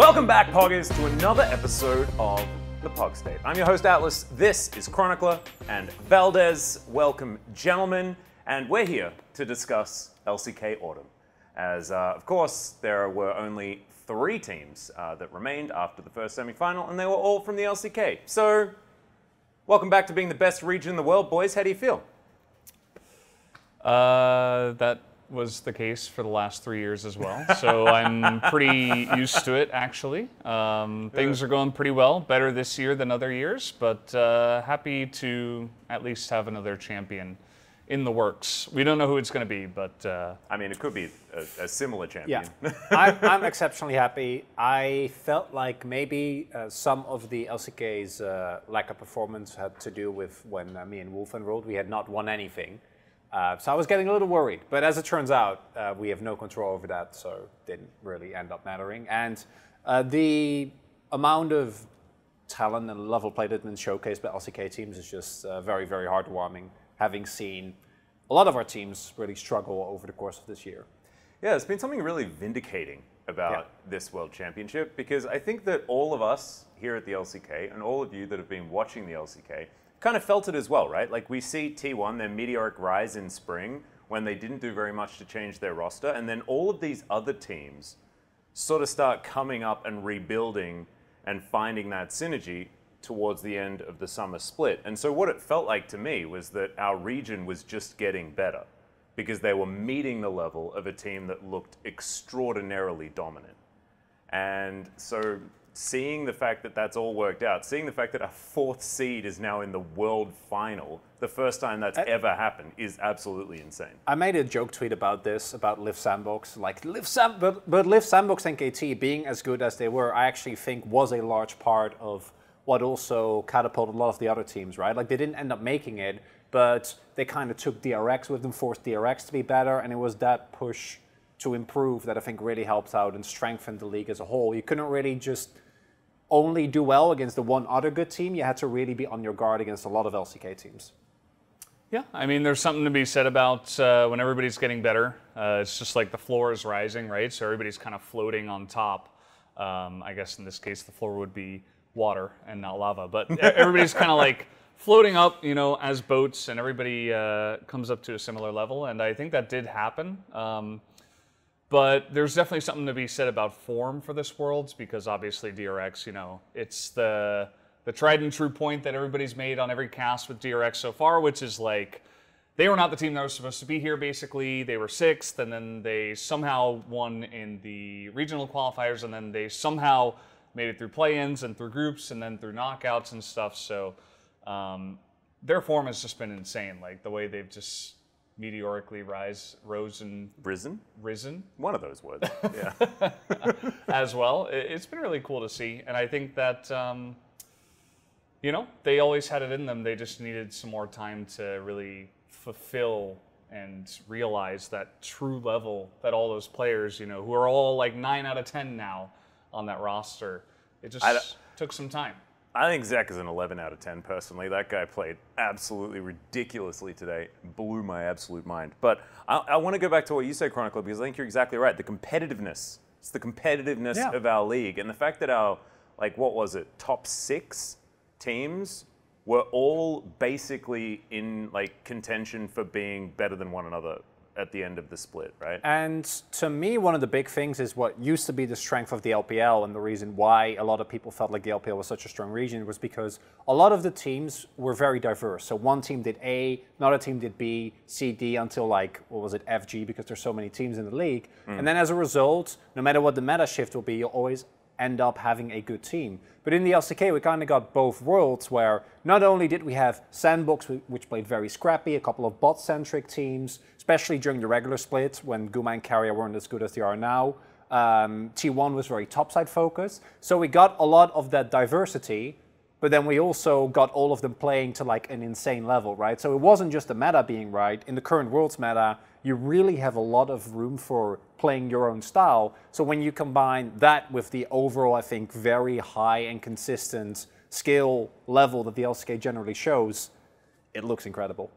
Welcome back, Poggers, to another episode of the Pog State. I'm your host, Atlas. This is Chronicler and Valdes. Welcome, gentlemen. And we're here to discuss LCK Autumn. As, of course, there were only 3 teams that remained after the first semi-final, and they were all from the LCK. So, welcome back to being the best region in the world, boys. How do you feel? That was the case for the last 3 years as well. So I'm pretty used to it, actually. Things are going pretty well, better this year than other years, but happy to at least have another champion in the works. We don't know who it's going to be, but... I mean, it could be a similar champion. Yeah, I'm exceptionally happy. I felt like maybe some of the LCK's lack of performance had to do with when me and Wolf enrolled. We had not won anything. So I was getting a little worried, but as it turns out, we have no control over that, so it didn't really end up mattering. And the amount of talent and level play that's been showcased by LCK teams is just very, very heartwarming, having seen a lot of our teams really struggle over the course of this year. Yeah, it's been something really vindicating about this World Championship, because I think that all of us here at the LCK, and all of you that have been watching the LCK, kind of felt it as well, right? Like, we see T1, their meteoric rise in spring, when they didn't do very much to change their roster, and then all of these other teams sort of start coming up and rebuilding and finding that synergy towards the end of the summer split. And so what it felt like to me was that our region was just getting better, because they were meeting the level of a team that looked extraordinarily dominant. And so seeing the fact that that's all worked out, seeing the fact that our 4th seed is now in the world final, the first time that's ever happened, is absolutely insane. I made a joke tweet about this, about Liv Sandbox. Like, but Liv Sandbox and KT being as good as they were, I actually think was a large part of what also catapulted a lot of the other teams, right? Like, they didn't end up making it, but they kind of took DRX with them, forced DRX to be better, and it was that push to improve that I think really helped out and strengthened the league as a whole. You couldn't really just only do well against the one other good team. You had to really be on your guard against a lot of LCK teams. yeah, I mean, there's something to be said about when everybody's getting better. It's just like the floor is rising, right? So everybody's kind of floating on top. I guess in this case, the floor would be water and not lava. But everybody's kind of like floating up, you know, as boats, and everybody comes up to a similar level. And I think that did happen. But there's definitely something to be said about form for this Worlds, because obviously DRX, you know, it's the tried and true point that everybody's made on every cast with DRX so far, which is like, they were not the team that was supposed to be here, basically. They were 6th, and then they somehow won in the regional qualifiers, and then they somehow made it through play-ins and through groups and then through knockouts and stuff. So their form has just been insane. Like, the way they've just meteorically risen. One of those words, yeah. As well. It's been really cool to see. And I think that, you know, they always had it in them. They just needed some more time to really fulfill and realize that true level that all those players, you know, who are all like 9 out of 10 now on that roster, it just took some time. I think Zach is an 11 out of 10 personally. That guy played absolutely ridiculously today. Blew my absolute mind. But I want to go back to what you said, Chronicler, because I think you're exactly right. The competitiveness. It's the competitiveness of our league. And the fact that our, like, what was it, top 6 teams were all basically in, like, contention for being better than one another at the end of the split, right? And to me, one of the big things is what used to be the strength of the LPL, and the reason why a lot of people felt like the LPL was such a strong region was because a lot of the teams were very diverse. So one team did A, another team did B, C, D, until, like, what was it, FG, because there's so many teams in the league. And then as a result, no matter what the meta shift will be, you'll always end up having a good team. But in the LCK, we kind of got both worlds, where not only did we have Sandbox, which played very scrappy, a couple of bot-centric teams, especially during the regular split when Guma and Carrier weren't as good as they are now. T1 was very topside focused. So we got a lot of that diversity, but then we also got all of them playing to, like, an insane level, right? So it wasn't just the meta being right. In the current Worlds meta, you really have a lot of room for playing your own style. So when you combine that with the overall, I think, very high and consistent skill level that the LCK generally shows, it looks incredible.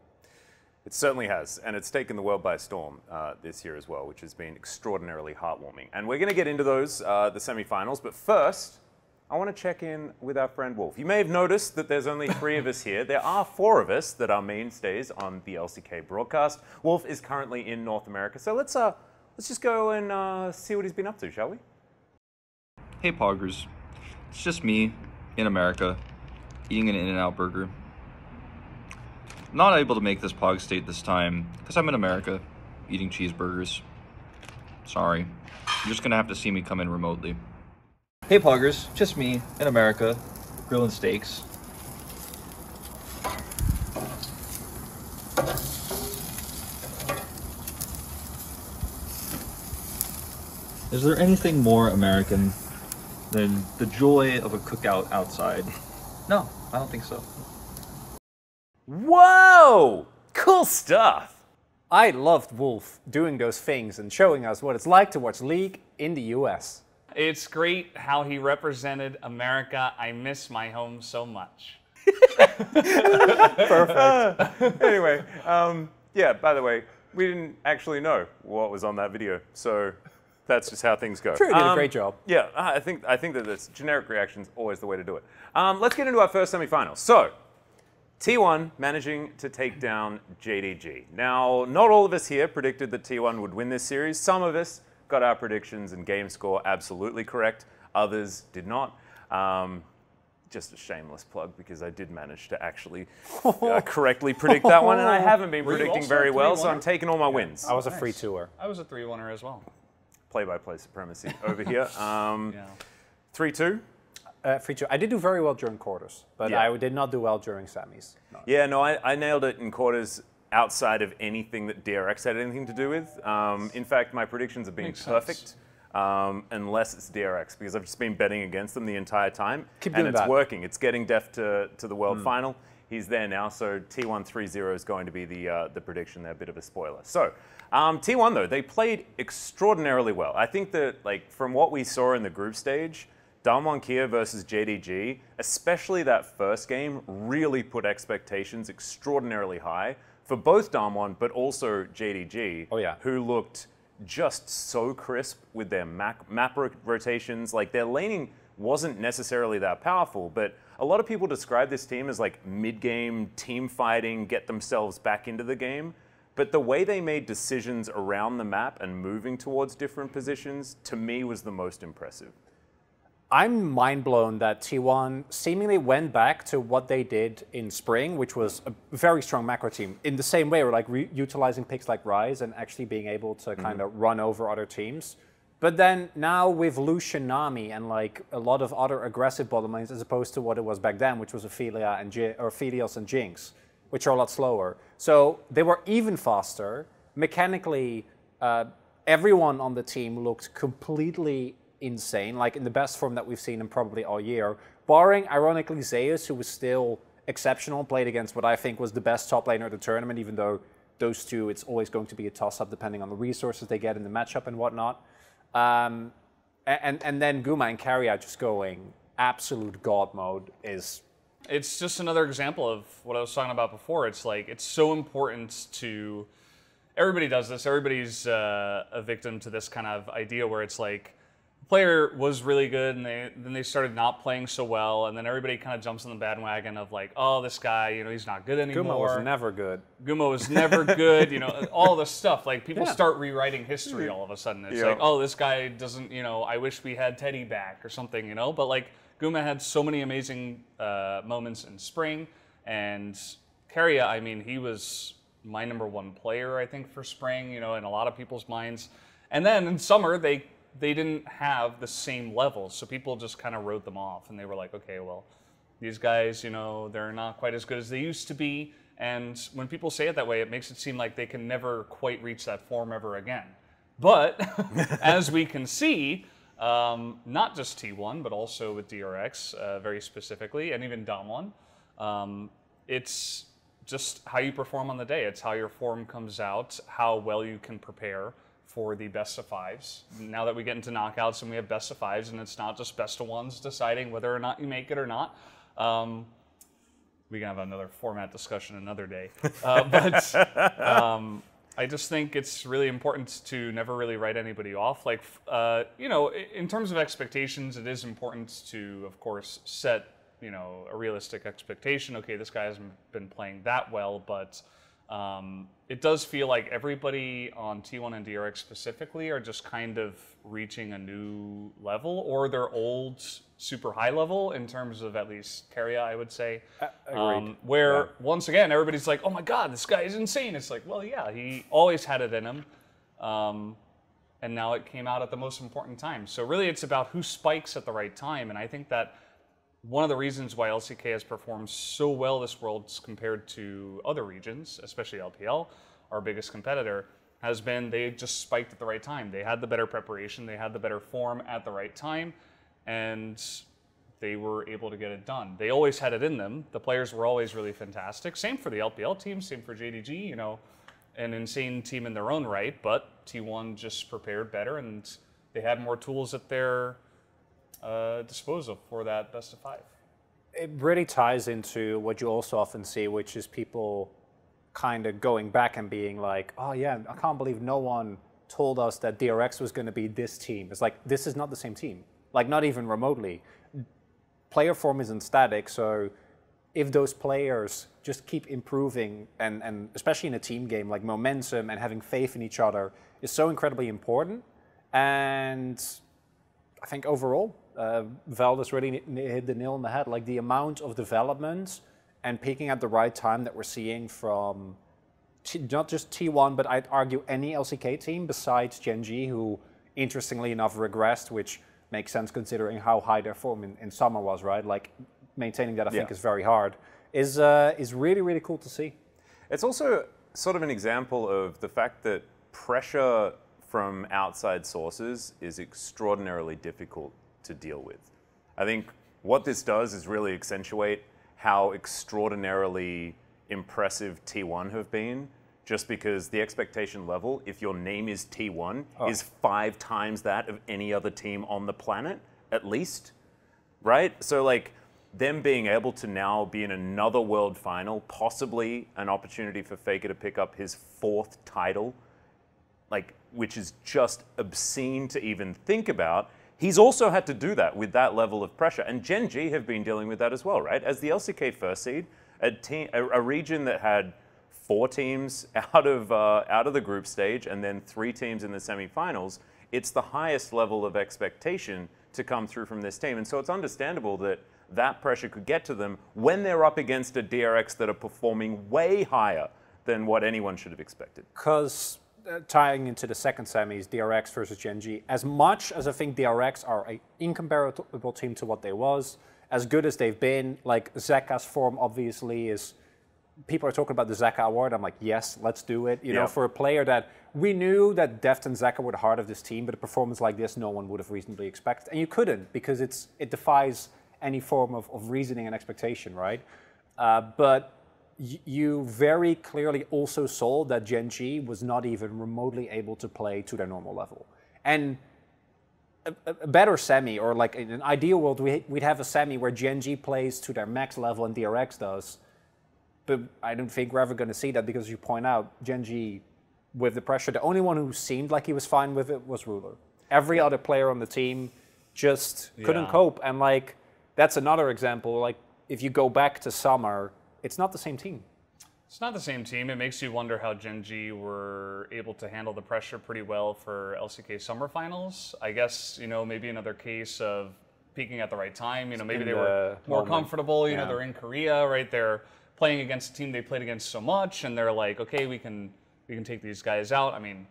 It certainly has, and it's taken the world by storm this year as well, which has been extraordinarily heartwarming. And we're going to get into those, the semifinals, but first, I want to check in with our friend Wolf. You may have noticed that there's only 3 of us here. There are 4 of us that are mainstays on the LCK broadcast. Wolf is currently in North America, so let's just go and see what he's been up to, shall we? Hey poggers, it's just me in America eating an In-N-Out burger. Not able to make this Pog State this time because I'm in America eating cheeseburgers. Sorry, you're just gonna have to see me come in remotely. Hey poggers, just me in America grilling steaks. Is there anything more American than the joy of a cookout outside? No, I don't think so. Whoa! Cool stuff! I loved Wolf doing those things and showing us what it's like to watch League in the US. It's great how he represented America. I miss my home so much. Perfect. Anyway, yeah, by the way, we didn't actually know what was on that video, so that's just how things go. Sure, you did a great job. Yeah, I think that this generic reaction is always the way to do it. Let's get into our first semifinal. So, T1 managing to take down JDG. Now, not all of us here predicted that T1 would win this series. Some of us got our predictions and game score absolutely correct. Others did not. Just a shameless plug because I did manage to actually correctly predict that one, and I haven't been predicting very well, so I'm taking all my wins. I was a free tour. I was a 3-1er as well. Play-by-play supremacy over here. 3-2. 3-2. I did do very well during quarters, but Yeah. I did not do well during semis. No. Yeah, no, I nailed it in quarters outside of anything that DRX had anything to do with. In fact, my predictions have been Makes perfect, unless it's DRX, because I've just been betting against them the entire time. Keep and doing it's that. working. It's getting Def to the world final. He's there now, so T1 3-0 is going to be the prediction there, a bit of a spoiler. So, T1 though, they played extraordinarily well. I think that, like, from what we saw in the group stage, Damwon Kia versus JDG, especially that first game, really put expectations extraordinarily high for both Damwon, but also JDG, Oh, yeah. who looked just so crisp with their map rotations. Like, their laning wasn't necessarily that powerful, but a lot of people describe this team as like mid-game team fighting, get themselves back into the game. But the way they made decisions around the map and moving towards different positions, to me, was the most impressive. I'm mind blown that T1 seemingly went back to what they did in spring, which was a very strong macro team. In the same way, we're like utilizing picks like RE-RISE and actually being able to kind of run over other teams. But then now with Lucian, Nami, and like a lot of other aggressive bottom lanes, as opposed to what it was back then, which was Ophelia and Philios and Jinx, which are a lot slower. So they were even faster. Mechanically, everyone on the team looked completely insane, like in the best form that we've seen in probably all year. Barring, ironically, Zeus, who was still exceptional, played against what I think was the best top laner of the tournament, even though those two, it's always going to be a toss-up depending on the resources they get in the matchup and whatnot. And then Guma and Carrier just going absolute god mode is... It's just another example of what I was talking about before. It's like, it's so important to... Everybody does this. Everybody's a victim to this kind of idea where it's like, the player was really good and then they started not playing so well, and then everybody kind of jumps on the bandwagon of like, oh, this guy, you know, he's not good anymore. Guma was never good. Guma was never good, you know, all this stuff. Like, people start rewriting history all of a sudden. It's like, oh, this guy doesn't, you know, I wish we had Teddy back or something, you know? But like, Guma had so many amazing moments in spring, and Carrier, I mean, he was my #1 player, I think, for spring, you know, in a lot of people's minds. And then in summer, they didn't have the same level, so people just kind of wrote them off, and they were like, okay, well, these guys, you know, they're not quite as good as they used to be, and when people say it that way, it makes it seem like they can never quite reach that form ever again. But, as we can see, not just T1, but also with DRX, very specifically, and even Damwon, it's just how you perform on the day. It's how your form comes out, how well you can prepare for the best of fives. Now that we get into knockouts and we have best of fives, and it's not just best of ones deciding whether or not you make it or not. we can have another format discussion another day. But I just think it's really important to never really write anybody off. Like, you know, in terms of expectations, it is important to, of course, set, you know, a realistic expectation. Okay, this guy hasn't been playing that well, but it does feel like everybody on T1 and DRX specifically are just kind of reaching a new level, or their old super high level in terms of at least Keria, I would say. Where, once again, everybody's like, oh my god, this guy is insane. It's like, well, yeah, he always had it in him. And now it came out at the most important time. So really it's about who spikes at the right time. And I think that one of the reasons why LCK has performed so well this Worlds compared to other regions, especially LPL, our biggest competitor, has been they just spiked at the right time. They had the better preparation, they had the better form at the right time, and they were able to get it done. They always had it in them. The players were always really fantastic. Same for the LPL team, same for JDG, you know, an insane team in their own right, but T1 just prepared better and they had more tools at their disposal for that best of 5. It really ties into what you also often see, which is people kind of going back and being like, oh yeah, I can't believe no one told us that DRX was going to be this team. It's like, this is not the same team. Like, not even remotely. Player form isn't static, so if those players just keep improving, and especially in a team game, like momentum and having faith in each other is so incredibly important. And I think overall, Valdes really hit the nail on the head. Like, the amount of development and peaking at the right time that we're seeing from not just T1, but I'd argue any LCK team besides Gen G, who interestingly enough regressed, which makes sense considering how high their form in summer was, right? Like, maintaining that I think is very hard, is really, really cool to see. It's also sort of an example of the fact that pressure from outside sources is extraordinarily difficult to deal with. I think what this does is really accentuate how extraordinarily impressive T1 have been, just because the expectation level, if your name is T1, is 5 times that of any other team on the planet, at least, right? So like, them being able to now be in another world final, possibly an opportunity for Faker to pick up his 4th title, like, which is just obscene to even think about. He's also had to do that with that level of pressure. And Gen G have been dealing with that as well, right? As the LCK first seed, a region that had 4 teams out of the group stage and then 3 teams in the semifinals, it's the highest level of expectation to come through from this team. And so it's understandable that that pressure could get to them when they're up against a DRX that are performing way higher than what anyone should have expected. Because tying into the second semis, DRX versus Gen G, as much as I think DRX are an incomparable team to what they was, as good as they've been, like Zeka's form obviously is, people are talking about the Zeka award, I'm like, yes, let's do it. You know, for a player that, we knew that Deft and Zeka were the heart of this team, but a performance like this no one would have reasonably expected. And you couldn't, because it defies any form of reasoning and expectation, right? But you very clearly also saw that Gen G was not even remotely able to play to their normal level. And a better semi, or like in an ideal world, we'd have a semi where Gen G plays to their max level and DRX does. But I don't think we're ever going to see that, because you point out, Gen G, with the pressure, the only one who seemed like he was fine with it was Ruler. Every other player on the team just couldn't cope. And like, that's another example. Like, if you go back to summer, it's not the same team. It's not the same team. It makes you wonder how Gen G were able to handle the pressure pretty well for LCK Summer Finals. I guess, you know, maybe another case of peaking at the right time. You know, maybe they were more comfortable. You know, they're in Korea, right? They're playing against a team they played against so much, and they're like, okay, we can take these guys out. I mean,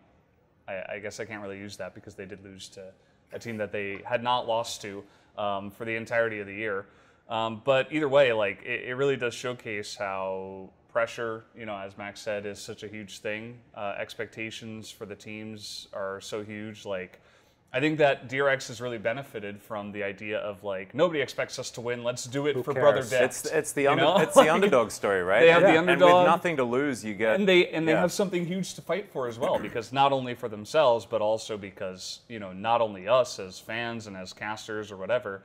I guess I can't really use that, because they did lose to a team that they had not lost to for the entirety of the year. But either way, like, it really does showcase how pressure, you know, as Max said, is such a huge thing. Expectations for the teams are so huge. Like, I think that DRX has really benefited from the idea of, like, nobody expects us to win. Let's do it for Brother Deft. It's the underdog story, right? They have the underdog, and with nothing to lose, you get. And they have something huge to fight for as well, because not only for themselves, but also because, you know, not only us as fans and as casters or whatever,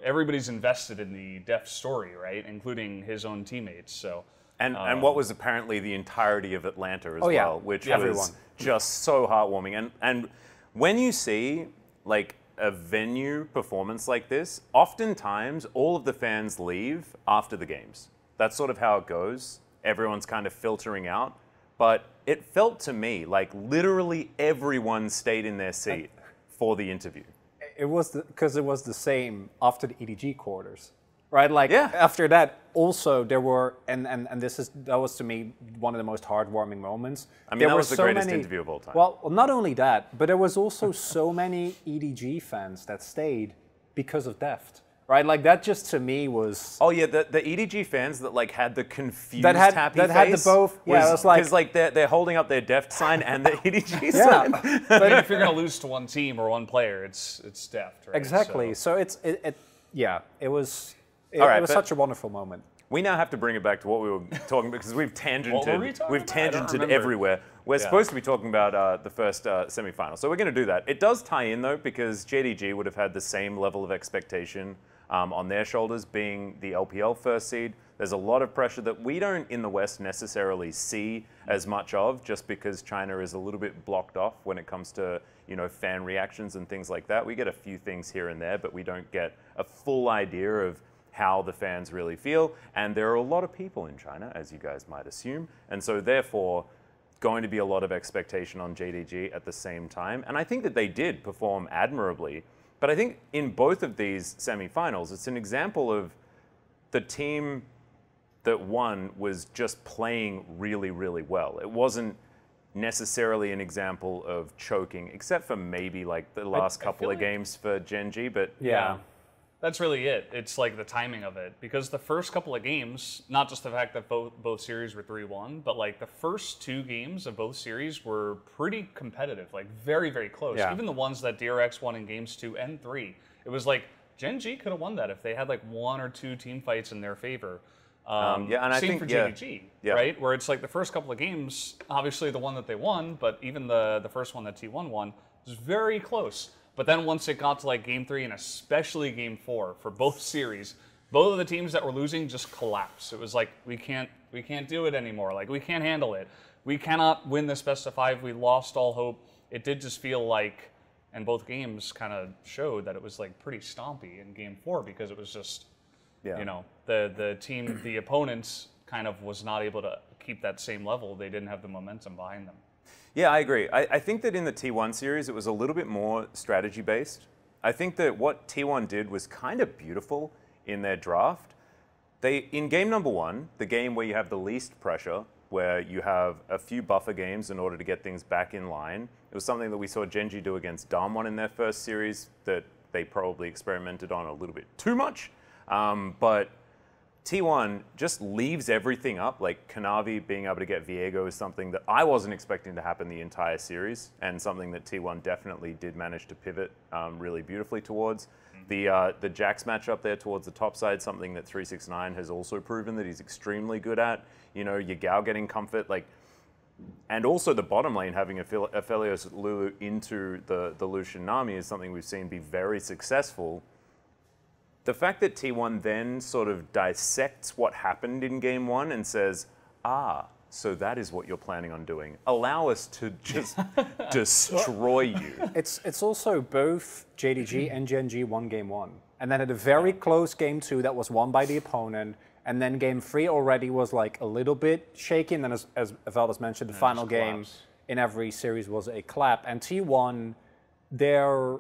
everybody's invested in the Deft story, right? Including his own teammates. So. And what was apparently the entirety of Atlanta as yeah. well, which Everyone. was just so heartwarming. And when you see like a venue performance like this, oftentimes all of the fans leave after the games. That's sort of how it goes. Everyone's kind of filtering out. But it felt to me like literally everyone stayed in their seat for the interview. It was because it was the same after the EDG quarters. Right, like Yeah. after that, also there were, and that was to me one of the most heartwarming moments. I mean, There that were was the so greatest many- interview of all time. Well, not only that, but there was also so many EDG fans that stayed because of Deft. Right, like that just to me was. Oh yeah, the EDG fans that like had the confused happy that face. had the both. Yeah, it was like because like they're holding up their Deft sign and the EDG Yeah. sign. But if you're going to lose to one team or one player, it's Deft, right? exactly. So, So it was. All right, it was but- such a wonderful moment. We now have to bring it back to what we were talking about because we've tangented. What were we talking We've about? I don't tangented remember. everywhere. We're supposed to be talking about the first semifinal, so we're going to do that. It does tie in though because JDG would have had the same level of expectation on their shoulders, being the LPL first seed. There's a lot of pressure that we don't in the West necessarily see as much of, just because China is a little bit blocked off when it comes to fan reactions and things like that. We get a few things here and there, but we don't get a full idea of how the fans really feel. And there are a lot of people in China, as you guys might assume. And so therefore, going to be a lot of expectation on JDG at the same time. And I think that they did perform admirably. But I think in both of these semifinals, it's an example of the team that won was just playing really, really well. It wasn't necessarily an example of choking, except for maybe like the last couple of like- games for Gen.G, but yeah. That's really it. It's like the timing of it. Because the first couple of games, not just the fact that both series were 3-1, but like the first two games of both series were pretty competitive, like very, very close. Yeah. Even the ones that DRX won in games 2 and 3. It was like Gen.G could have won that if they had like one or two team fights in their favor. yeah, and I Same think for yeah, JDG, yeah. right? Where it's like the first couple of games, obviously the one that they won, but even the first one that T1 won was very close. But then once it got to like game 3 and especially game 4 for both series, both of the teams that were losing just collapsed. It was like we can't do it anymore. Like we can't handle it. We cannot win this best of 5. We lost all hope. It did just feel like, and both games kind of showed that it was like pretty stompy in game 4 because it was just, the team, the opponents kind of was not able to keep that same level. They didn't have the momentum behind them. Yeah, I agree. I think that in the T1 series, it was a little bit more strategy-based. I think that what T1 did was kind of beautiful in their draft. In game number 1, the game where you have the least pressure, where you have a few buffer games in order to get things back in line, it was something that we saw Gen.G do against Damwon in their first series that they probably experimented on a little bit too much. But T1 just leaves everything up. Like Kanavi being able to get Viego is something that I wasn't expecting to happen the entire series, and something that T1 definitely did manage to pivot really beautifully towards. The Jax matchup there towards the top side, something that 369 has also proven that he's extremely good at. Yagao getting comfort, and also the bottom lane having Aphelios Lulu into the Lucian Nami is something we've seen be very successful. The fact that T1 then sort of dissects what happened in game 1 and says, so that is what you're planning on doing. Allow us to just destroy you. It's also both JDG and Gen.G won game 1. And then had a very close game 2 that was won by the opponent. And then game 3 already was like a little bit shaky. And then as Valdes mentioned, the final game in every series was a clap. And T1, their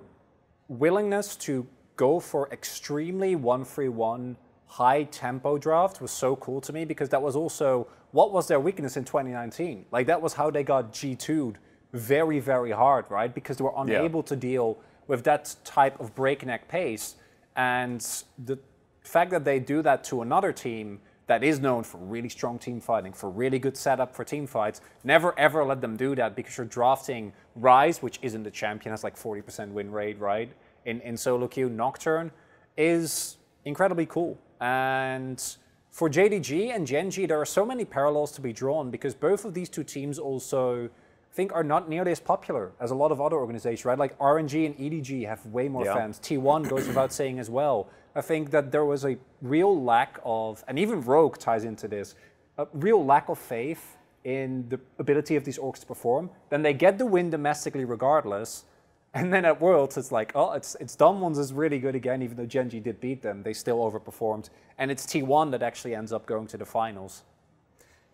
willingness to go for extremely 1-3-1 high tempo draft was so cool to me, because that was also what was their weakness in 2019. Like that was how they got G2'd very, very hard, right? Because they were unable to deal with that type of breakneck pace. And the fact that they do that to another team that is known for really strong team fighting, for really good setup for team fights, never ever let them do that, because you're drafting RE-RISE, which isn't the champion, has like 40% win rate, right? In solo queue. Nocturne is incredibly cool. And for JDG and Gen.G, there are so many parallels to be drawn, because both of these two teams also think are not nearly as popular as a lot of other organizations, right? Like RNG and EDG have way more fans. T1 goes without saying as well. I think that there was a real lack of, and even Rogue ties into this, a real lack of faith in the ability of these orgs to perform. Then they get the win domestically regardless, and then at Worlds it's like, oh, it's Dunwons is really good again, even though Gen.G did beat them, they still overperformed. And it's T1 that actually ends up going to the finals.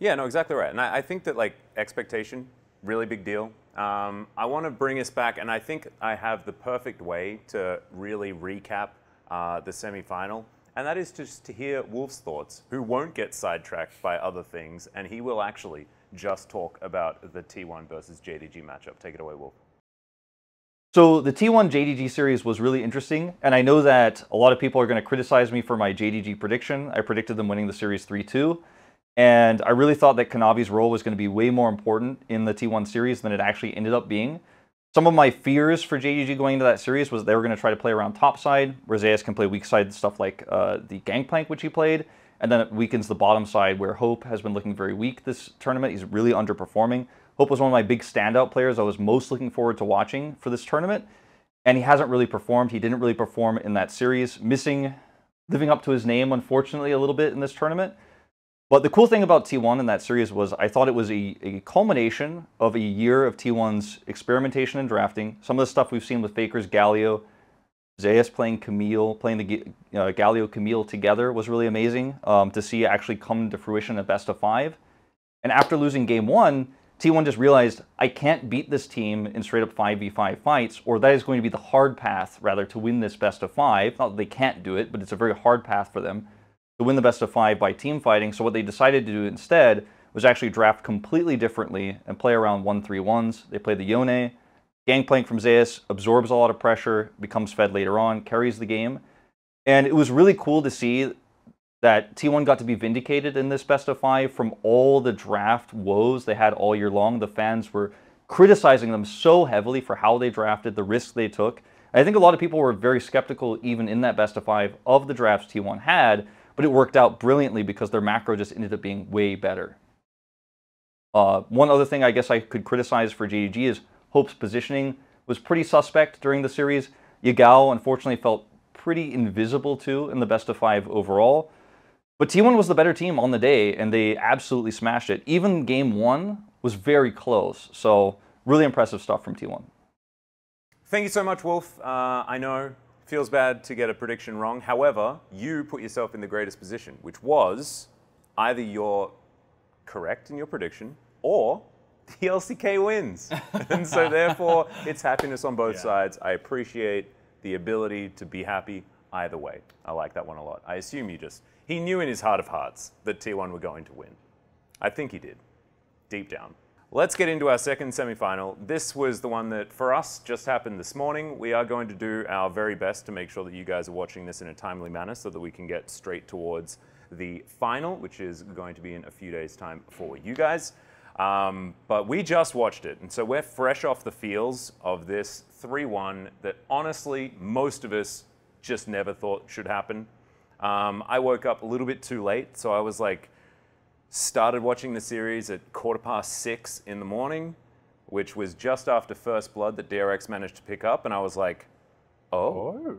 Yeah, no, exactly right. And I think that like expectation, really big deal. I want to bring us back, and I think I have the perfect way to really recap the semi-final, and that is just to hear Wolf's thoughts, who won't get sidetracked by other things, and he will actually just talk about the T1 versus JDG matchup. Take it away, Wolf. So the T1 JDG series was really interesting, and I know that a lot of people are going to criticize me for my JDG prediction. I predicted them winning the series 3-2. And I really thought that Kanavi's role was going to be way more important in the T1 series than it actually ended up being. Some of my fears for JDG going into that series was they were going to try to play around top side, where Zayas can play weak side stuff like the Gangplank, which he played, and then it weakens the bottom side, where Hope has been looking very weak this tournament. He's really underperforming. Hope was one of my big standout players I was most looking forward to watching for this tournament, and he hasn't really performed. He didn't really perform in that series, living up to his name, unfortunately, a little bit in this tournament. But the cool thing about T1 in that series was I thought it was a culmination of a year of T1's experimentation and drafting. Some of the stuff we've seen with Faker's Galio, Zayas playing Camille, playing the Galio Camille together was really amazing to see actually come to fruition at best of 5. And after losing game 1, T1 just realized, I can't beat this team in straight up 5v5 fights, or that is going to be the hard path, rather, to win this best of 5. Not that they can't do it, but it's a very hard path for them to win the best of 5 by team fighting. So what they decided to do instead was actually draft completely differently and play around 1-3-1s. They played the Yone. Gangplank from Zayas absorbs a lot of pressure, becomes fed later on, carries the game. And it was really cool to see that T1 got to be vindicated in this best of 5 from all the draft woes they had all year long. The fans were criticizing them so heavily for how they drafted, the risks they took. And I think a lot of people were very skeptical, even in that best of 5, of the drafts T1 had, but it worked out brilliantly because their macro just ended up being way better. One other thing I guess I could criticize for JDG is Hope's positioning was pretty suspect during the series. Yagao, unfortunately, felt pretty invisible too in the best of 5 overall. But T1 was the better team on the day, and they absolutely smashed it. Even game 1 was very close, so really impressive stuff from T1. Thank you so much, Wolf. I know feels bad to get a prediction wrong. However, you put yourself in the greatest position, which was either you're correct in your prediction or the LCK wins. And so therefore, it's happiness on both sides. I appreciate the ability to be happy either way. I like that one a lot. I assume he knew in his heart of hearts that T1 were going to win. I think he did, deep down. Let's get into our second semi-final. This was the one that, for us, just happened this morning. We are going to do our very best to make sure that you guys are watching this in a timely manner so that we can get straight towards the final, which is going to be in a few days' time for you guys. But we just watched it, and so we're fresh off the feels of this 3-1 that, honestly, most of us just never thought should happen. I woke up a little bit too late, so I was like, started watching the series at 6:15 in the morning, which was just after First Blood that DRX managed to pick up, and I was like, oh,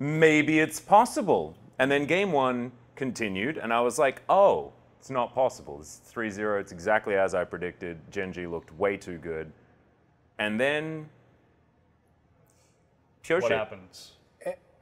maybe it's possible. And then game 1 continued, and I was like, oh, it's not possible. It's 3-0, it's exactly as I predicted. Gen.G looked way too good. And then pure What shit. happens?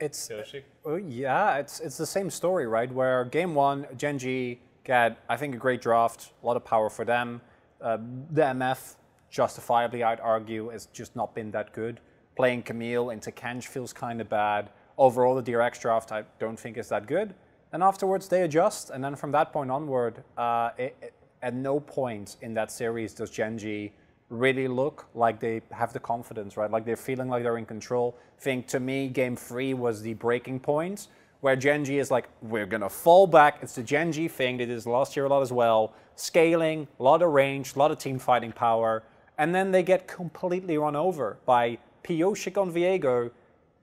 It's Yoshi? it's the same story, right? Where game 1, Gen.G got, I think, a great draft, a lot of power for them. The MF, justifiably, I'd argue, has just not been that good. Playing Camille into Kenj feels kind of bad. Overall, the DRX draft, I don't think is that good. And afterwards, they adjust, and then from that point onward, at no point in that series does Gen.G really look like they have the confidence, right? Like they're feeling like they're in control. I think, to me, game 3 was the breaking point, where Gen.G is like, we're going to fall back. It's the Gen.G thing. They did this last year a lot as well. Scaling, a lot of range, a lot of team fighting power. And then they get completely run over by Pioshik on Viego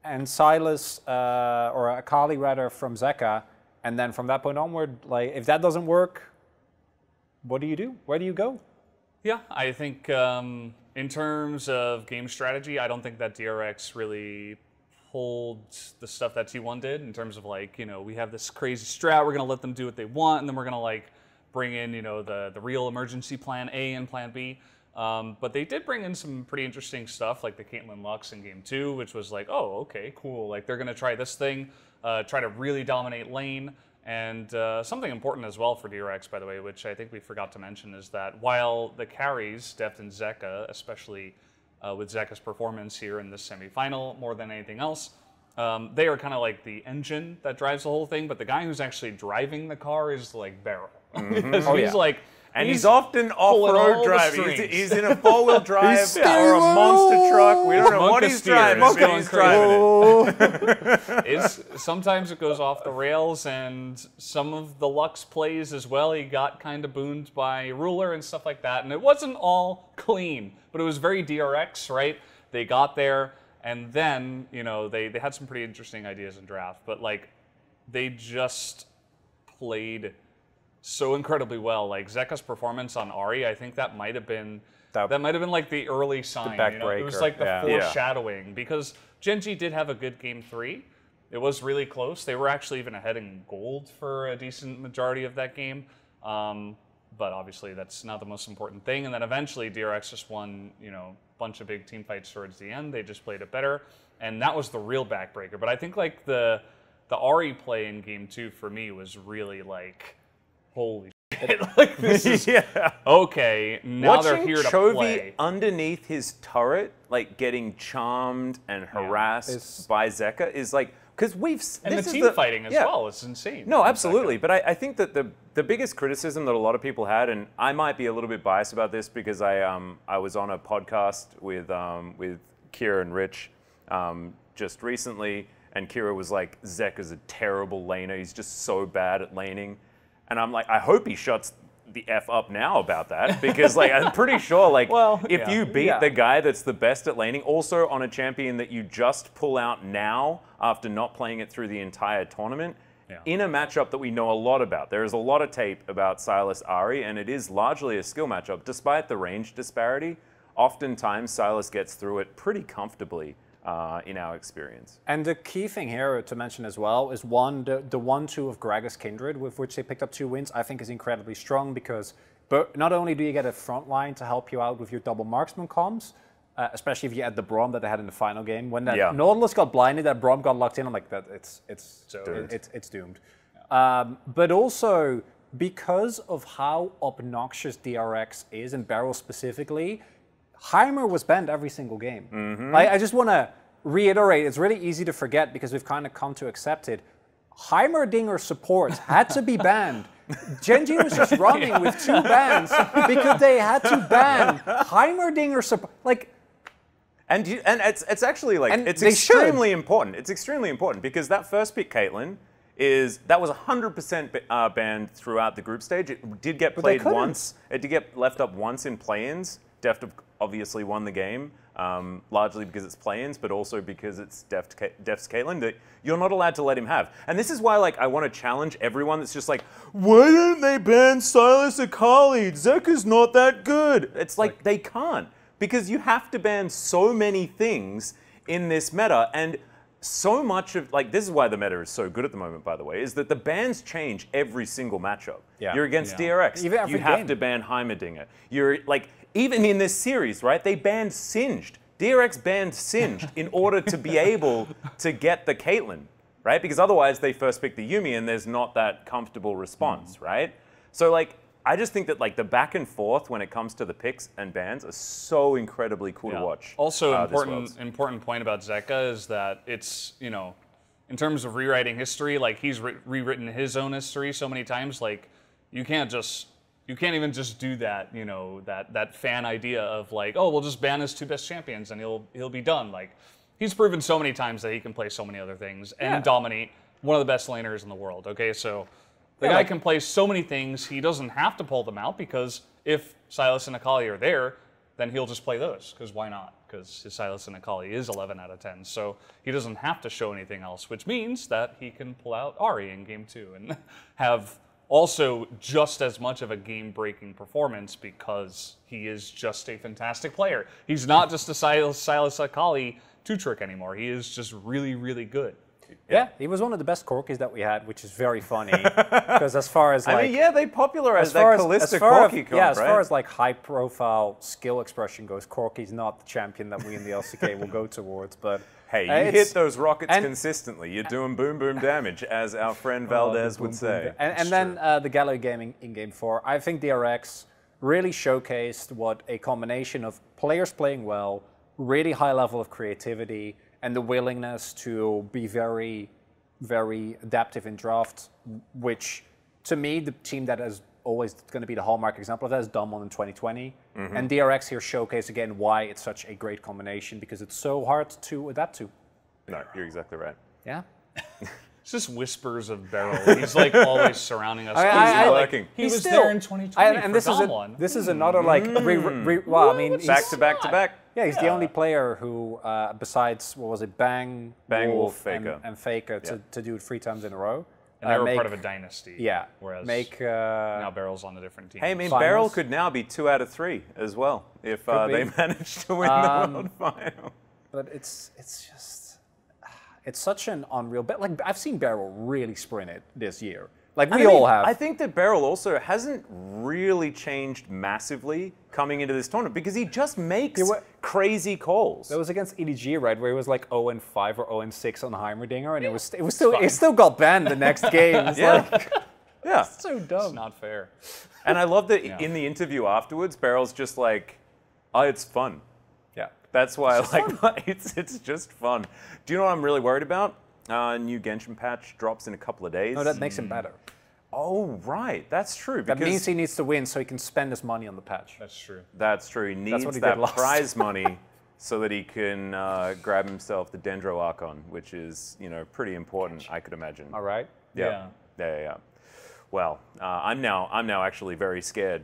and Silas, or Akali rather, from Zeka. And then from that point onward, like, if that doesn't work, what do you do? Where do you go? Yeah, I think in terms of game strategy, I don't think that DRX really pulled the stuff that T1 did in terms of like, you know, we have this crazy strat, we're going to let them do what they want, and then we're going to like bring in, you know, the real emergency plan A and plan B. But they did bring in some pretty interesting stuff like the Caitlyn Lux in game 2, which was like, oh, okay, cool. Like they're going to try this thing, try to really dominate lane. And something important as well for DRX, by the way, which I think we forgot to mention, is that while the carries, Deft and Zeka, especially with Zeka's performance here in this semifinal more than anything else, they are kind of like the engine that drives the whole thing, but the guy who's actually driving the car is like Barrel. Because he's like, and he's often off-road driving. He's in a four-wheel drive or a wheel. monster truck. We don't know what he's driving, but he's driving it. Sometimes it goes off the rails, and some of the Lux plays as well, he got kind of booned by Ruler and stuff like that, and it wasn't all clean, but it was very DRX, right? They got there, and then, you know, they had some pretty interesting ideas in draft, but like, they just played so incredibly well. Like Zeka's performance on Ahri, I think that might have been like the early sign. You know? It was like the foreshadowing, because Gen.G did have a good game 3. It was really close. They were actually even ahead in gold for a decent majority of that game. But obviously that's not the most important thing. And then eventually DRX just won, you know, a bunch of big team fights towards the end. They just played it better, and that was the real backbreaker. But I think like the Ahri play in game 2 for me was really like, holy shit, like this is, okay, now they're here to Chovy play. Underneath his turret, like getting charmed and harassed by Zeka is like, because and the team fighting as well, it's insane. No, absolutely, but I think that the biggest criticism that a lot of people had, and I might be a little bit biased about this because I was on a podcast with Kira and Rich just recently, and Kira was like, Zeka's a terrible laner, he's just so bad at laning. And I'm like, I hope he shuts the F up now about that, because like I'm pretty sure like if you beat the guy that's the best at laning, also on a champion that you just pull out now after not playing it through the entire tournament, in a matchup that we know a lot about. There is a lot of tape about Sylas Ahri, and it is largely a skill matchup. Despite the range disparity, oftentimes Sylas gets through it pretty comfortably. In our experience. And the key thing here to mention as well is the 1-2 of Gragas Kindred, with which they picked up 2 wins, I think is incredibly strong, because not only do you get a front line to help you out with your double marksman comms, especially if you add the Braum that they had in the final game. When that Nautilus got blinded, that Braum got locked in, I'm like, it's doomed. But also, because of how obnoxious DRX is, and Barrel specifically, Heimer was banned every single game. I just want to reiterate, it's really easy to forget because we've kind of come to accept it. Heimerdinger supports had to be banned. Gen.G was just running with 2 bans because they had to ban Heimerdinger support. Like, and it's actually like, it's extremely important. It's extremely important because that first pick, Caitlyn, that was 100% banned throughout the group stage. It did get played once. It did get left up once in play-ins. Deft obviously won the game, largely because it's play-ins, but also because it's Deft's Caitlyn that you're not allowed to let him have. And this is why, like, I want to challenge everyone that's just like, why don't they ban Sylas Akali? Zeka's not that good. It's like they can't, because you have to ban so many things in this meta, and so much of, like, this is why the meta is so good at the moment, by the way, is that the bans change every single matchup. You're against DRX, you have to ban Heimerdinger. You're, like, even in this series, right, they banned Singed. DRX banned Singed in order to be able to get the Caitlyn, right? Because otherwise they first pick the Yuumi and there's not that comfortable response, right? So, like, I just think that, like, the back and forth when it comes to the picks and bans are so incredibly cool to watch. Also, important point about Zeka is that it's, you know, in terms of rewriting history, like, he's rewritten his own history so many times, like, you can't even just do that, you know, that fan idea of like, oh, we'll just ban his 2 best champions and he'll be done. Like, he's proven so many times that he can play so many other things and dominate, one of the best laners in the world. Okay, so the guy can play so many things. He doesn't have to pull them out, because if Sylas and Akali are there, then he'll just play those, because why not? Because his Sylas and Akali is 11 out of 10, so he doesn't have to show anything else, which means that he can pull out Ahri in game 2 and have also just as much of a game-breaking performance because he is just a fantastic player. He's not just a Silas Akali 2-trick anymore. He is just really, really good. Yeah, he was one of the best Corkis that we had, which is very funny. Because as far as like, I mean, yeah, they popularized that Callista Corki comp, yeah, as right? far as like high-profile skill expression goes, Corki's not the champion that we in the LCK will go towards. But hey, you hit those rockets consistently. You're doing boom boom damage, as our friend Valdes would say. And then the Gallo Gaming in Game 4, I think DRX really showcased what a combination of players playing well, really high level of creativity, and the willingness to be very, very adaptive in draft, which, to me, the team that is always going to be the hallmark example of that is Dumont in 2020. And DRX here showcase again why it's such a great combination, because it's so hard to adapt to. No, you're exactly right. Yeah. It's just whispers of Beryl. He's like always surrounding us. I lurking. He was there in 2020 and for this is another like well, I mean, Back to back to back. yeah, he's the only player who, besides what was it, Bang, Wolf, Faker, Faker. and Faker to do it 3 times in a row. And they were part of a dynasty. Yeah. Whereas make now Beryl's on a different team. Hey, I mean, Finals. Beryl could now be 2 out of 3 as well if they manage to win the World Final. But it's just, it's such an unreal. But like, I've seen Beryl really sprint it this year. Like we all have. I think that Beryl also hasn't really changed massively coming into this tournament because he just makes crazy calls. It was against EDG, right, where he was like 0-5 or 0-6 on Heimerdinger, and it still got banned the next game. It's like, yeah, so dumb. It's not fair. And I love that in the interview afterwards, Beryl's just like, "Oh, it's fun." Yeah. That's why it's just fun. Do you know what I'm really worried about? New Genshin patch drops in a couple of days. No, that makes him better. Oh, right. That's true. That means he needs to win so he can spend his money on the patch. That's true. That's true. He needs what he that did last prize money so that he can grab himself the Dendro Archon, which is, pretty important, I could imagine. All right. Yeah. Well, I'm now actually very scared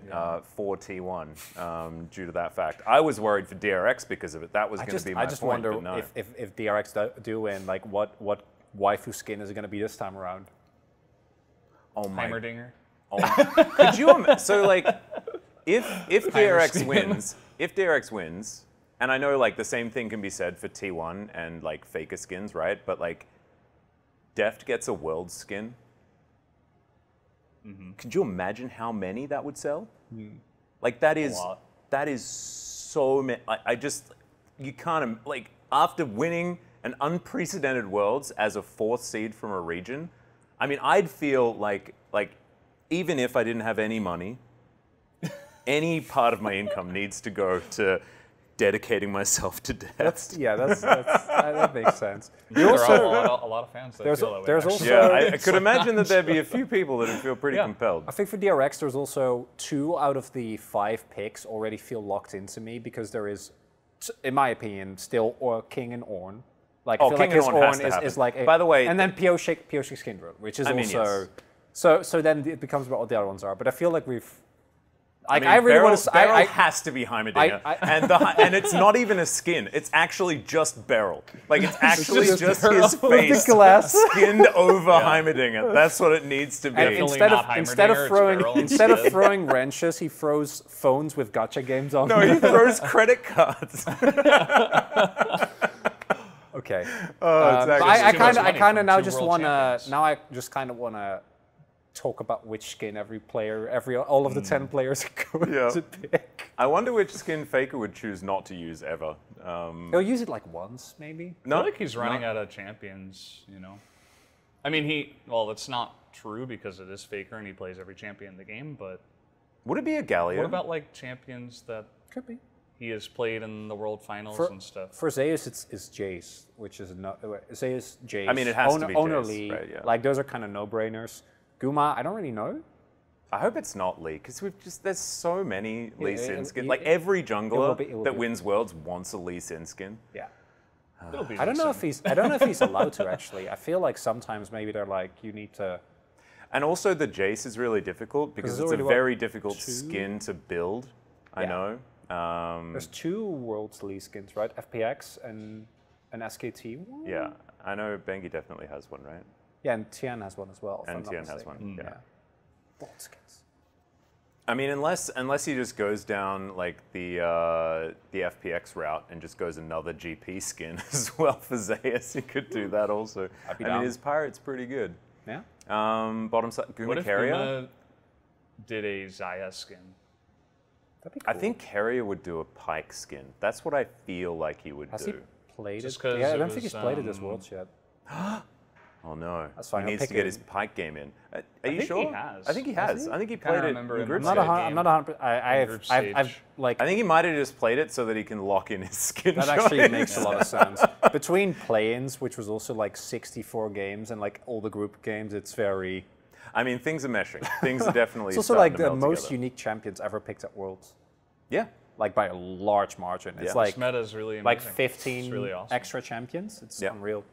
for T1 due to that fact. I was worried for DRX because of it. That was going to be my point. I just wonder but no. if DRX do win, like what waifu skin is it going to be this time around? Oh my! Heimerdinger. Oh, could you? So like, if DRX wins, and I know like the same thing can be said for T1 and like Faker skins, right? But like, Deft gets a world skin. Could you imagine how many that would sell? Like that is so many. You can't like after winning an unprecedented Worlds as a 4th seed from a region. I mean, I'd feel like even if I didn't have any money, any part of my income needs to go to dedicating myself to Deft. That makes sense. There are a lot of fans that feel that way. There's also Yeah, I could imagine that there'd be a few people that would feel pretty compelled. I think for DRX, there's also 2 out of the 5 picks already feel locked into me because there is, in my opinion, still King and Ornn. Like, I feel King like his and Ornn has Ornn to is like a, By the way, and then Pioshik Skindred, which is also so then it becomes about what the other ones are. But I feel like we've I really want to. Beryl has to be Heimerdinger, and it's not even a skin. It's actually just Beryl. Like it's actually just his face skinned over Heimerdinger. That's what it needs to be. And instead of throwing wrenches, he throws phones with gacha games on. No, he throws credit cards. Okay. Oh, exactly. I kind of now just want to. Now I just kind of want to talk about which skin every player, all of the 10 players are going to pick. I wonder which skin Faker would choose not to use ever. He'll use it like once, maybe. I feel like he's running out of champions, I mean, it's not true because it is Faker and he plays every champion in the game, but... Would it be a Galio? What about, like, champions that... Could be. He has played in the World Finals and stuff. For Zeus, it's Jace, which is not... Zeus, Jace. I mean, it has to be Owner Jace, Lee. right, yeah. Like, those are kind of no-brainers. Guma, I don't really know. I hope it's not Lee, because there's so many Lee Sin skins. Like every jungler that wins Worlds wants a Lee Sin skin. Yeah. I don't know if he's allowed to actually. I feel like sometimes maybe they're like, you need to. And also the Jace is really difficult because it's a very difficult skin to build. I know. There's 2 Worlds Lee skins, right? FPX and an SKT one? Yeah, I know Bengi definitely has one, right? Yeah, and Tian has one as well. And Tian has one, yeah. I mean, unless he just goes down like the FPX route and just goes another GP skin as well for Zeus, he could do that also. I mean, his pirate's pretty good. Yeah. Bottom side, What if Carrier? Guma did a Zaya skin? That'd be cool. I think Carrier would do a Pike skin. That's what I feel like he would Has do. he played Just it? 'cause Yeah, I it don't think was, he's played it this Worlds yet. Oh no, That's fine, he I'll needs pick to get it. his Pike game in. Are you think sure? he has. I think he has. I think he Kinda played it remember in him group playing stage. it. I'm not 100%. I've stage. like. I think he might have just played it so that he can lock in his skin. That actually makes a lot of sense. Between play-ins, which was also like 64 games, and like all the group games, it's very. I mean, things are meshing. Things are definitely. It's also starting like to the meld most together. unique champions ever picked at Worlds, Yeah. like by a large margin. It's Yeah. like This meta is really amazing. like 15 It's really awesome. extra champions. It's Yeah. unreal.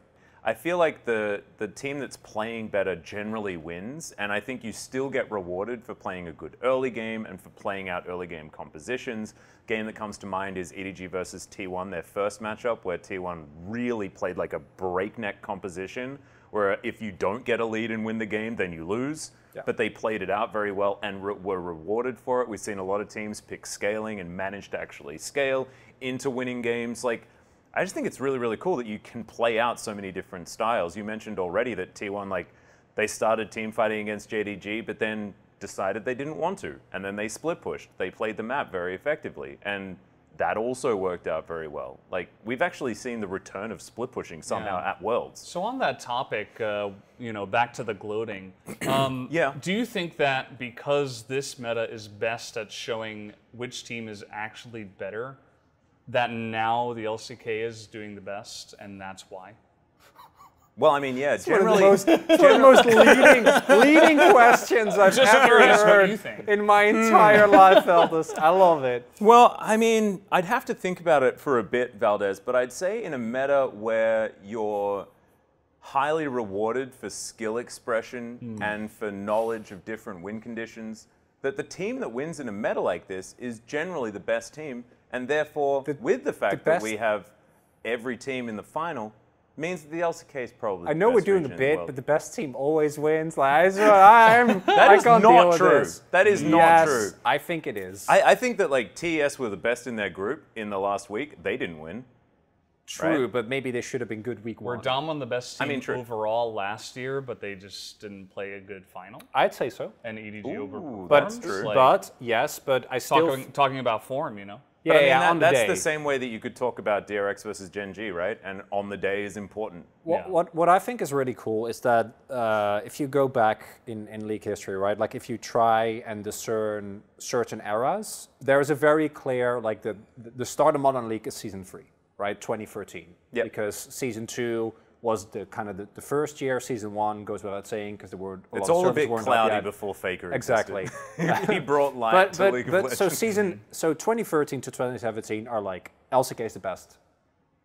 I feel like the team that's playing better generally wins, and I think you still get rewarded for playing a good early game and for playing out early game compositions. Game that comes to mind is EDG versus T1, their first matchup, where T1 really played like a breakneck composition, where if you don't get a lead and win the game, then you lose. Yeah. But they played it out very well and were rewarded for it. We've seen a lot of teams pick scaling and manage to actually scale into winning games. Like, I just think it's really, really cool that you can play out so many different styles. You mentioned already that T1, like, they started team fighting against JDG, but then decided they didn't want to. And then they split pushed. They played the map very effectively. And that also worked out very well. Like, we've actually seen the return of split pushing somehow Yeah. at Worlds. So on that topic, back to the gloating. Yeah. Do you think that because this meta is best at showing which team is actually better, that now the LCK is doing the best, and that's why? Well, I mean, yeah, One generally. of the most leading questions I've Just ever curious what heard you think. in my entire life, Valdes. I love it. Well, I mean, I'd have to think about it for a bit, Valdes, but I'd say in a meta where you're highly rewarded for skill expression and for knowledge of different win conditions, that the team that wins in a meta like this is generally the best team, and therefore, with the fact that best- we have every team in the final, means that the LCK is probably I the know we're best doing region a in the bit, world. but the best team always wins. Like, I is can't not deal with true. this. That is not Yes, true. I think it is. I think that like TES were the best in their group in the last week. They didn't win. True, right? but maybe they should have been good week Were one. Dom the best team mean, true. overall last year, but they just didn't play a good final? I'd say so. And EDG Ooh, overperformed? But, true. Like, but I still. talking about form, you know? Yeah, But I mean, yeah, on the that's day. the same way that you could talk about DRX versus Gen G, right? And on the day is important. What I think is really cool is that if you go back in league history, right? Like if you try and discern certain eras, there is a very clear, like the start of Modern League is season 3, right? 2013. Yep. Because season 2 was the kind of the first year. Season 1 goes without saying because there were It's lot of all a servers bit weren't up cloudy yet. before Faker Exactly. existed. He brought light to League of Legends. So 2013 to 2017 are like LCK is the best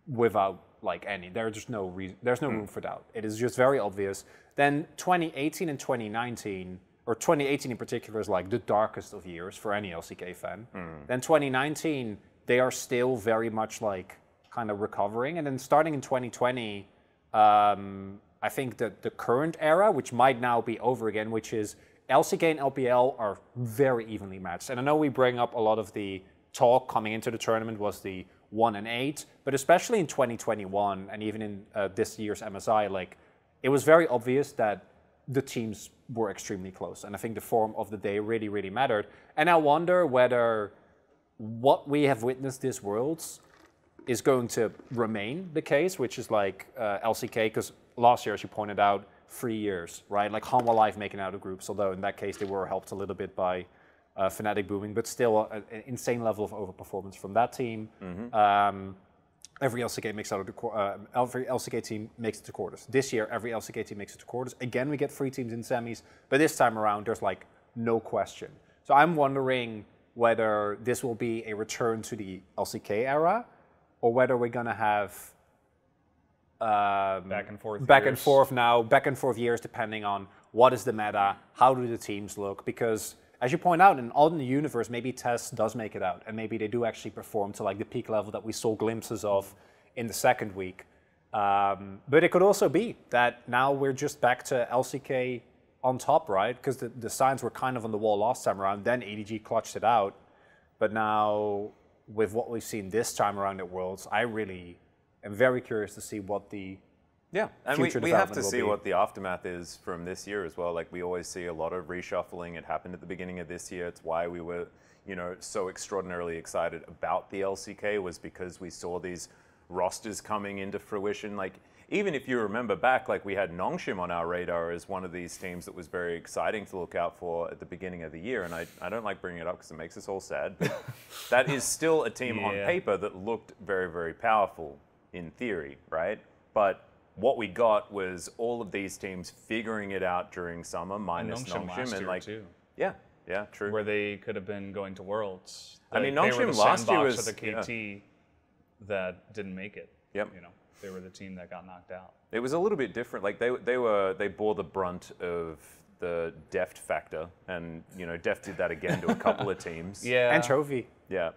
without like any. There's just no reason. There's no room for doubt. It is just very obvious. Then 2018 and 2019, or 2018 in particular, is like the darkest of years for any LCK fan. Then 2019, they are still very much like kind of recovering, and then starting in 2020. I think that the current era, which might now be over again, which is LCK and LPL are very evenly matched. And I know we bring up a lot of the talk coming into the tournament was the 1 and 8, but especially in 2021 and even in this year's MSI, like it was very obvious that the teams were extremely close. And I think the form of the day really, really mattered. And I wonder whether what we have witnessed this Worlds is going to remain the case, which is like LCK, because last year, as you pointed out, 3 years, right? Like Hanwha Live making out of groups, although in that case they were helped a little bit by Fnatic booming, but still an insane level of overperformance from that team. Every LCK makes out of the every LCK team makes it to quarters. This year, every LCK team makes it to quarters. Again, we get 3 teams in semis, but this time around, there's like no question. So I'm wondering whether this will be a return to the LCK era, or whether we're gonna have Back and forth back and forth years, depending on what is the meta, how do the teams look, because as you point out, in all in the universe, maybe TES does make it out, and maybe they do actually perform to like the peak level that we saw glimpses of in the second week. But it could also be that now we're just back to LCK on top, right? Because the signs were kind of on the wall last time around. Then EDG clutched it out. But now, with what we've seen this time around at Worlds, I really am very curious to see what the and future we have to development will see be. what the aftermath is from this year as well. Like, we always see a lot of reshuffling. It happened at the beginning of this year. It's why we were, you know, so extraordinarily excited about the LCK, was because we saw these rosters coming into fruition. Like, even if you remember back, like, we had Nongshim on our radar as one of these teams that was very exciting to look out for at the beginning of the year. And I don't like bringing it up because it makes us all sad. But that is still a team on paper that looked very, very powerful in theory, right? But what we got was all of these teams figuring it out during summer, minus Nongshim. And like, too. yeah, true. Where they could have been going to Worlds. I mean, They were Nongshim the last year sandbox was of the KT that didn't make it. Yep. You know, they were the team that got knocked out. It was a little bit different. Like, they bore the brunt of the Deft factor, and you know, Deft did that again to a couple of teams. Yeah. and Chovy. Yeah.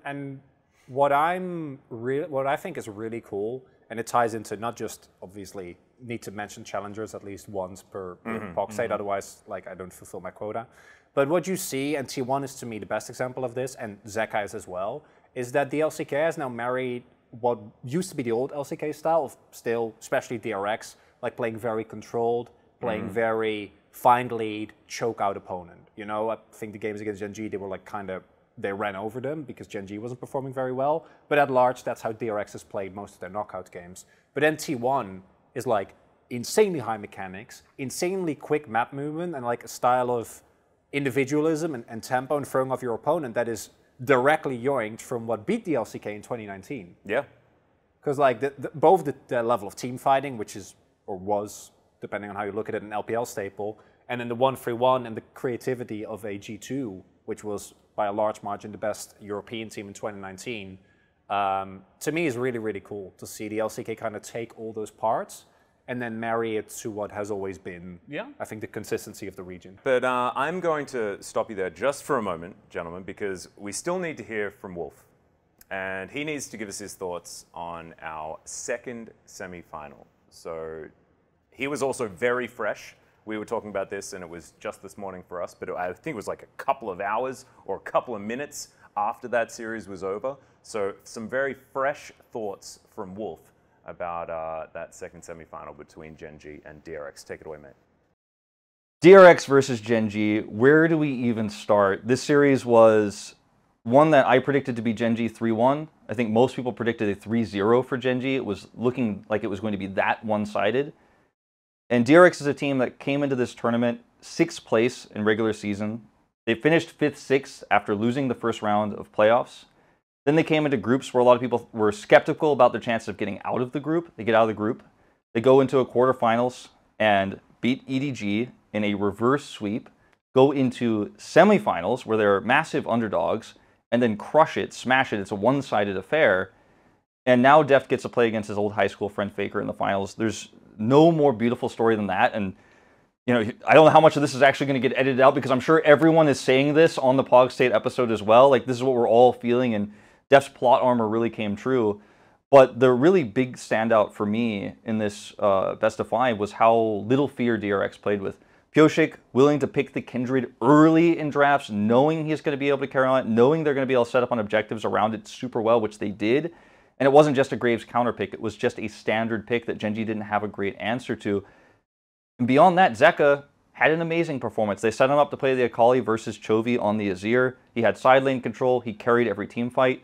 And what I think is really cool, and it ties into not just obviously need to mention challengers at least once per Pog State, otherwise like I don't fulfill my quota. But what you see, and T1 is to me the best example of this, and Zeka is as well, is that the LCK has now married what used to be the old LCK style of still, especially DRX, like playing very controlled, playing very find lead, choke out opponent. You know, I think the games against Gen G, they were like they ran over them because Gen G wasn't performing very well. But at large, that's how DRX has played most of their knockout games. But then T1 is like insanely high mechanics, insanely quick map movement, and like a style of individualism and tempo and throwing off your opponent that is directly yoinked from what beat the LCK in 2019. Yeah. Because like both the level of team fighting, which is, or was, depending on how you look at it, an LPL staple, and then the 1-3-1 and the creativity of a G2, which was by a large margin the best European team in 2019, to me is really, really cool to see the LCK kind of take all those parts and then marry it to what has always been, I think, the consistency of the region. But I'm going to stop you there just for a moment, gentlemen, because we still need to hear from Wolf. And he needs to give us his thoughts on our second semi-final. So he was also very fresh. We were talking about this, and it was just this morning for us, but I think it was like a couple of hours or a couple of minutes after that series was over. So some very fresh thoughts from Wolf about that second semi-final between Gen G and DRX. Take it away, mate. DRX versus Gen G, where do we even start? This series was one that I predicted to be Gen G 3-1. I think most people predicted a 3-0 for Gen G. It was looking like it was going to be that one-sided. And DRX is a team that came into this tournament 6th place in regular season. They finished 5th, 6th after losing the first round of playoffs. Then they came into groups where a lot of people were skeptical about their chances of getting out of the group. They get out of the group. They go into a quarterfinals and beat EDG in a reverse sweep, go into semifinals where they're massive underdogs, and then crush it, smash it. It's a one-sided affair. And now Deft gets to play against his old high school friend Faker in the finals. There's no more beautiful story than that. And you know, I don't know how much of this is actually going to get edited out because I'm sure everyone is saying this on the Pog State episode as well. Like, this is what we're all feeling, and Deft's plot armor really came true. But the really big standout for me in this best of 5 was how little fear DRX played with. Pioshik willing to pick the Kindred early in drafts, knowing he's going to be able to carry on it, knowing they're going to be able to set up on objectives around it super well, which they did. And it wasn't just a Graves counter pick, it was just a standard pick that Gen G didn't have a great answer to. And beyond that, Zeka had an amazing performance. They set him up to play the Akali versus Chovy on the Azir. He had side lane control, he carried every team fight.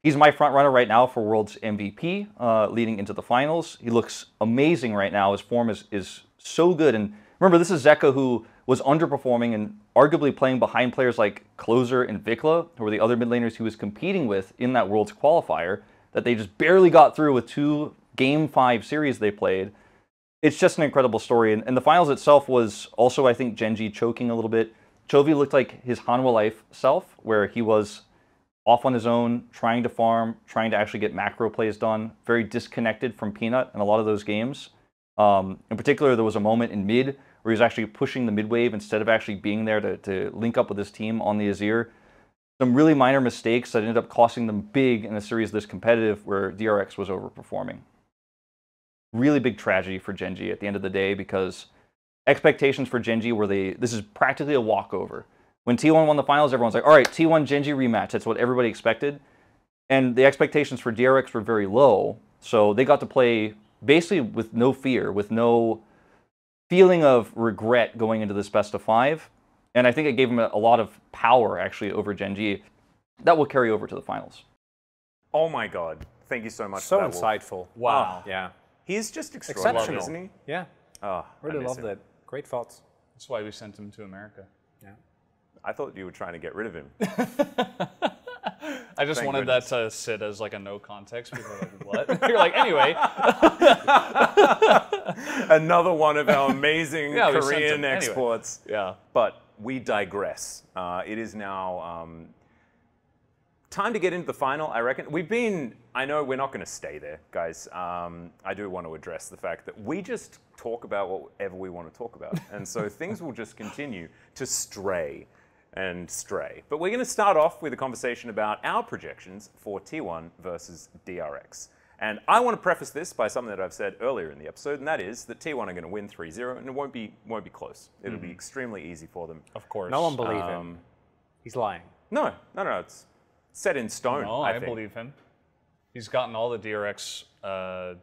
He's my front runner right now for World's MVP leading into the finals. He looks amazing right now. His form is so good. And remember, this is Zeka who was underperforming and arguably playing behind players like Closer and Vikla, who were the other mid laners he was competing with in that World's qualifier, that they just barely got through with 2 Game 5 series they played. It's just an incredible story. And the finals itself was also, I think, Gen G choking a little bit. Chovy looked like his Hanwha Life self, where he was off on his own, trying to farm, trying to actually get macro plays done, very disconnected from Peanut in a lot of those games. In particular, there was a moment in mid where he was actually pushing the mid wave instead of actually being there to link up with his team on the Azir. Some really minor mistakes that ended up costing them big in a series this competitive where DRX was overperforming. Really big tragedy for Gen G at the end of the day because expectations for Gen G were this is practically a walkover. When T1 won the finals, everyone's like, all right, T1 Gen G rematch. That's what everybody expected. And the expectations for DRX were very low. So they got to play basically with no fear, with no feeling of regret going into this best of 5. And I think it gave them a lot of power, actually, over Gen G. That will carry over to the finals. Oh my God. Thank you so much So for that, Wolf. insightful. Wow. Yeah. He's just extraordinary, Exceptional. isn't he? Yeah. Oh, Really loved it. Great thoughts. That's why we sent him to America. Yeah. I thought you were trying to get rid of him. I just Thank wanted goodness. that to sit as like a no context. People are like, what? You're like, anyway. Another one of our amazing Yeah, we sent Korean him. Anyway. exports. Yeah. But we digress. It is now time to get into the final, I reckon. I know we're not going to stay there, guys. I do want to address the fact that we just talk about whatever we want to talk about. And so things will just continue to stray and stray. But we're going to start off with a conversation about our projections for T1 versus DRX. And I want to preface this by something that I've said earlier in the episode, and that is that T1 are going to win 3-0, and it won't be close. It'll be extremely easy for them. Of course. No one believe him. He's lying. No, it's set in stone. No, I I think. believe him. He's gotten all the DRX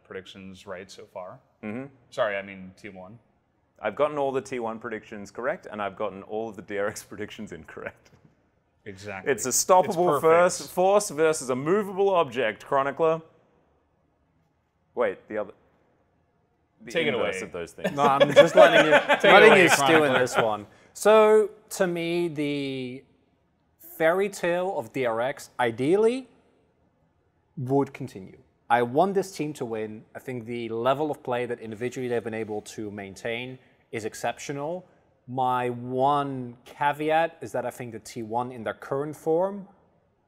predictions right so far. Sorry, I mean T1. I've gotten all the T1 predictions correct, and I've gotten all of the DRX predictions incorrect. Exactly. It's a stoppable It's perfect. force versus a movable object, Chronicler. Wait, the Take it inverse away. of those things. No, I'm just letting away, you stew in Chronicler. this one. So, to me, the fairy tale of DRX ideally would continue. I want this team to win. I think the level of play that individually they've been able to maintain is exceptional. My one caveat is that I think the T1 in their current form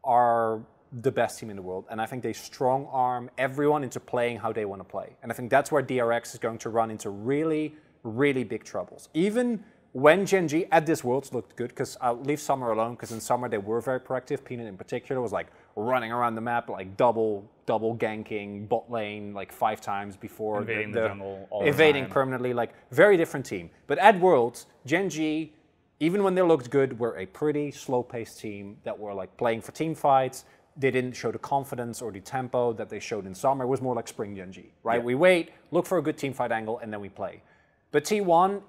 are the best team in the world. And I think they strong arm everyone into playing how they want to play. And I think that's where DRX is going to run into really, really big troubles. Even when Gen G at this Worlds looked good, because I'll leave Summer alone, because in Summer they were very proactive. Peanut in particular was like running around the map, like double ganking bot lane like 5 times before Invading the jungle all the evading time. permanently, like very different team. But at Worlds, Gen G, even when they looked good, were a pretty slow-paced team that were like playing for team fights. They didn't show the confidence or the tempo that they showed in Summer. It was more like Spring Gen G, right? Yeah. We wait, look for a good team fight angle, and then we play. But T1,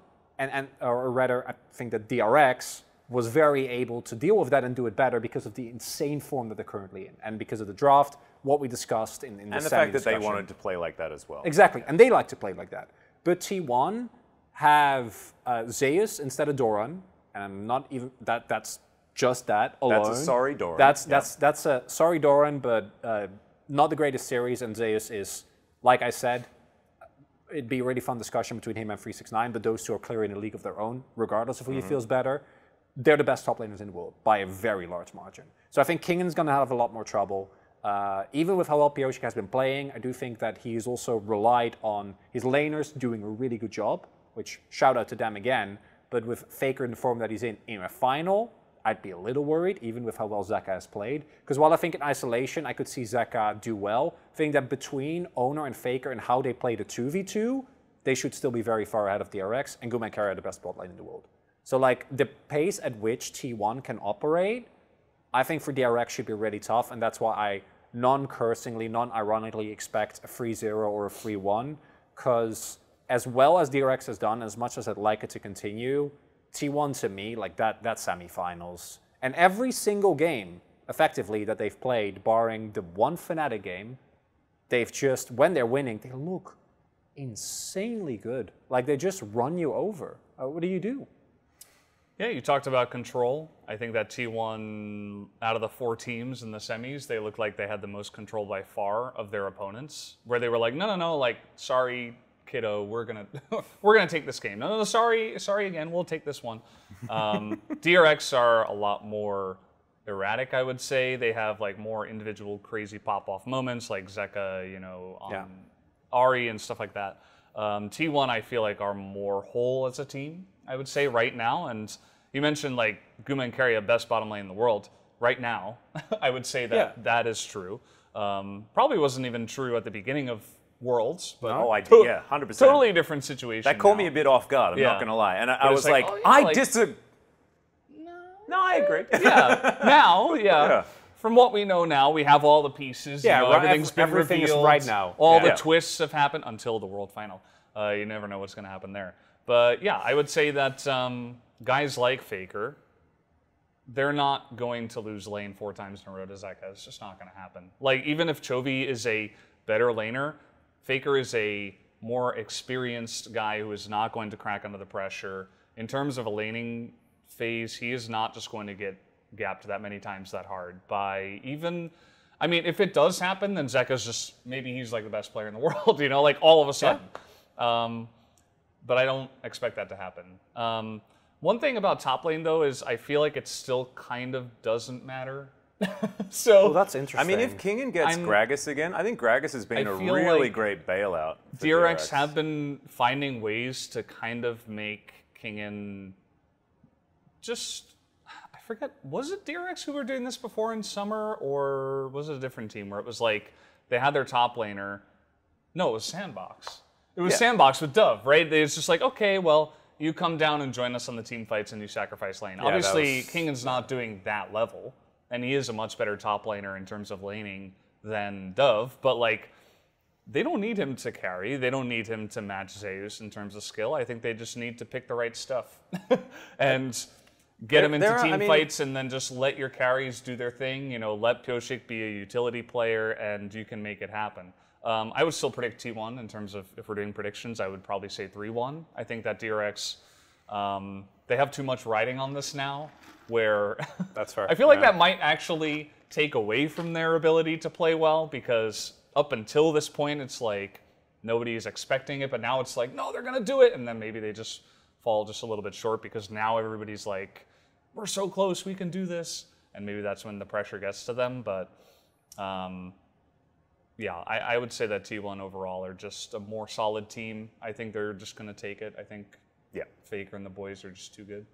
or rather, I think that DRX was very able to deal with that and do it better because of the insane form that they're currently in, and because of the draft, what we discussed in the And the fact that they semi-discussion. wanted to play like that as well. Exactly, and they like to play like that. But T1 have Zeus instead of Doran, and I'm not even that's just that alone. That's a sorry Doran. That's a sorry Doran, but not the greatest series. And Zeus is, like I said, it'd be a really fun discussion between him and 369. But those two are clearly in a league of their own, regardless of who he feels better. They're the best top laners in the world by a very large margin. So I think Kingan's going to have a lot more trouble. Even with how well Pioshik has been playing, I do think that he's also relied on his laners doing a really good job, which shout out to them again. But with Faker in the form that he's in a final, I'd be a little worried, even with how well Zeka has played. Because while I think in isolation I could see Zeka do well, I think that between Owner and Faker and how they play the 2v2, they should still be very far ahead of DRX, and Guman Carry are the best bot lane in the world. So like the pace at which T1 can operate, I think for DRX should be really tough, and that's why I non-cursingly, non-ironically expect a 3-0 or a 3-1, because as well as DRX has done, as much as I'd like it to continue, T1 to me, like that semifinals, and every single game, effectively, that they've played, barring the one Fnatic game, they've just, when they're winning, they look insanely good. Like they just run you over. What do you do? Yeah, you talked about control. I think that T1, out of the 4 teams in the semis, they looked like they had the most control by far of their opponents, where they were like, no, like, sorry, kiddo, we're gonna take this game. No, sorry again, we'll take this one. DRX are a lot more erratic, I would say. They have like more individual crazy pop-off moments, like Zeka, on Ari and stuff like that. T1, I feel like, are more whole as a team, I would say, right now. And you mentioned like Guman Carry, best bottom lane in the world. Right now, I would say that that is true. Probably wasn't even true at the beginning of Worlds, but Oh, I did, yeah, 100%. Totally different situation. That caught now. me a bit off guard, I'm Yeah. not going to lie. And I But was it's like, like, oh, yeah, I like- disagree. No, I agree. Yeah, now, Yeah. From what we know now, we have all the pieces. Yeah, you know, right, everything's been everything is revealed. right now. All Yeah. the twists have happened until the World Final. You never know what's going to happen there. But yeah, I would say that guys like Faker, they're not going to lose lane 4 times in a row to Zeka. It's just not going to happen. Like, even if Chovy is a better laner, Faker is a more experienced guy who is not going to crack under the pressure. In terms of a laning phase, he is not just going to get gapped that many times that hard by even... I mean, if it does happen, then Zeka's just... Maybe he's like the best player in the world, you know, like all of a sudden. Yeah. But I don't expect that to happen. One thing about top lane, though, is I feel like it still kind of doesn't matter. So Well, that's interesting. I mean, if Kingen gets Gragas again, I think Gragas has been I a feel really like great bailout. For DRX have been finding ways to kind of make Kingen just... I forget, was it DRX who were doing this before in summer, or was it a different team where it was like they had their top laner? No, it was Sandbox. It was Sandbox with Dove, right? It's just like, okay, well, you come down and join us on the team fights and you sacrifice lane. Obviously, Kingen's not doing that level, and he is a much better top laner in terms of laning than Dove, but like, they don't need him to carry. They don't need him to match Zeus in terms of skill. I think they just need to pick the right stuff and get him into team fights, and then just let your carries do their thing. You know, let Pyosik be a utility player, and you can make it happen. I would still predict T1 in terms of, if we're doing predictions, I would probably say 3-1. I think that DRX, they have too much riding on this now, where That's fair. I feel like that might actually take away from their ability to play well, because up until this point, it's like nobody's expecting it, but now it's like, no, they're going to do it, and then maybe they just fall just a little bit short, because now everybody's like, we're so close, we can do this, and maybe that's when the pressure gets to them, but... yeah, I would say that T1 overall are just a more solid team. I think they're just going to take it. I think Faker and the boys are just too good.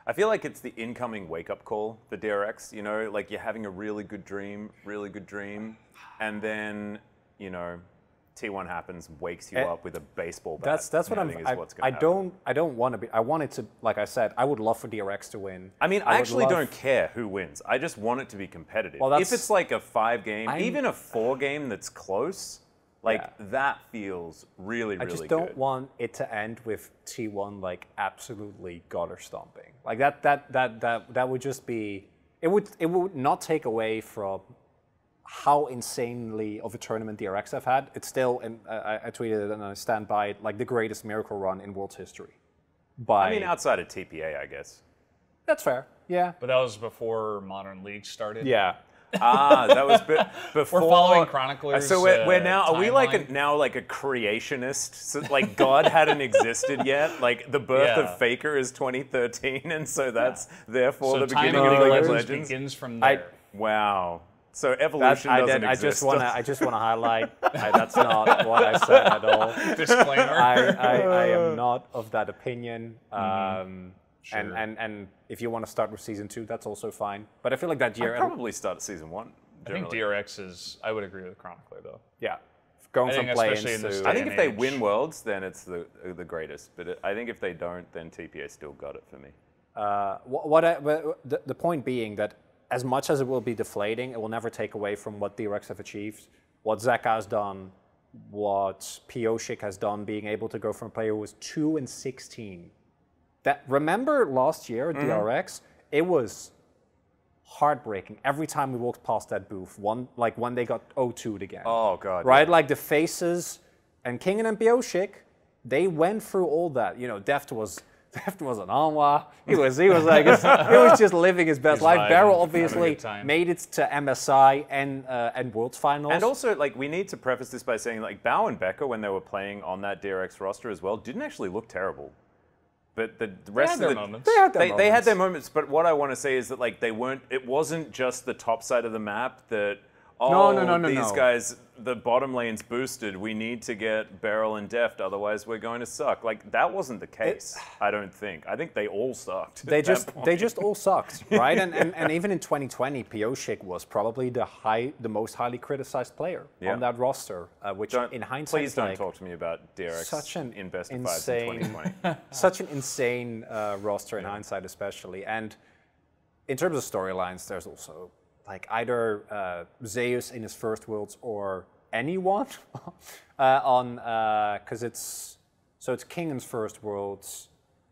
I feel like it's the incoming wake-up call for DRX. You know, like you're having a really good dream, and then, you know, T1 happens, wakes you up with a baseball bat. That's what I don't want to be. I want it to, like I said, I would love for DRX to win. I mean, I actually don't care who wins. I just want it to be competitive. Well, if it's like a 5-game, even a 4-game that's close, like that feels really, really good. I just don't want it to end with T1 like absolutely gutter stomping. Like that would just be. It would not take away from how insanely of a tournament DRX have had. It's still, and I tweeted it and I stand by it, like the greatest miracle run in world's history. I mean, outside of TPA, I guess. That's fair, yeah. But that was before Modern League started. Yeah. That was before. We're following Chronicler's So we're now, are we like timeline. a creationist? So like God hadn't existed yet? Like the birth of Faker is 2013, and so that's therefore So the beginning Time of of League of Legends Legends? begins from there. Wow. So evolution doesn't I exist. I just want to highlight that's not what I said at all. Disclaimer. I am not of that opinion. Sure. And if you want to start with season 2, that's also fine. But I feel like that year, I'd probably start at season 1. I think DRX is, I would agree with Chronicler though. yeah, going I from think play-ins especially in this to. day I think and if they age. win Worlds, then it's the greatest. But I think if they don't, then TPA still got it for me. The point being that as much as it will be deflating, it will never take away from what DRX have achieved, what Zeka has done, what Pyosik has done, being able to go from a player who was 2-16. That, remember last year at DRX, it was heartbreaking every time we walked past that booth. Like when they got 0-2'd again. Oh god. Right, like the faces and Kingen and Pyosik, they went through all that. You know, Deft was an Anwa. He was like, he was just living his best life. vibing, Beryl having a obviously good time. made it to MSI and Worlds Finals. And also, like, we need to preface this by saying, like, Bao and Becca, when they were playing on that DRX roster as well, didn't actually look terrible. But the rest They had of their the moments. they had their moments. But what I want to say is that, like, they weren't. It wasn't just the top side of the map that oh, no, these guys, the bottom lane's boosted. We need to get Beryl and Deft, otherwise we're going to suck. Like, that wasn't the case, I don't think. I think they all sucked. They just all sucked, right? And even in 2020, Pioshik was probably the most highly criticized player on that roster, which in hindsight, please don't talk to me about DRX in best of fives in 2020. Such an insane roster in hindsight, especially. And in terms of storylines, there's also like either Zeus in his first Worlds or anyone because it's Kingan's first Worlds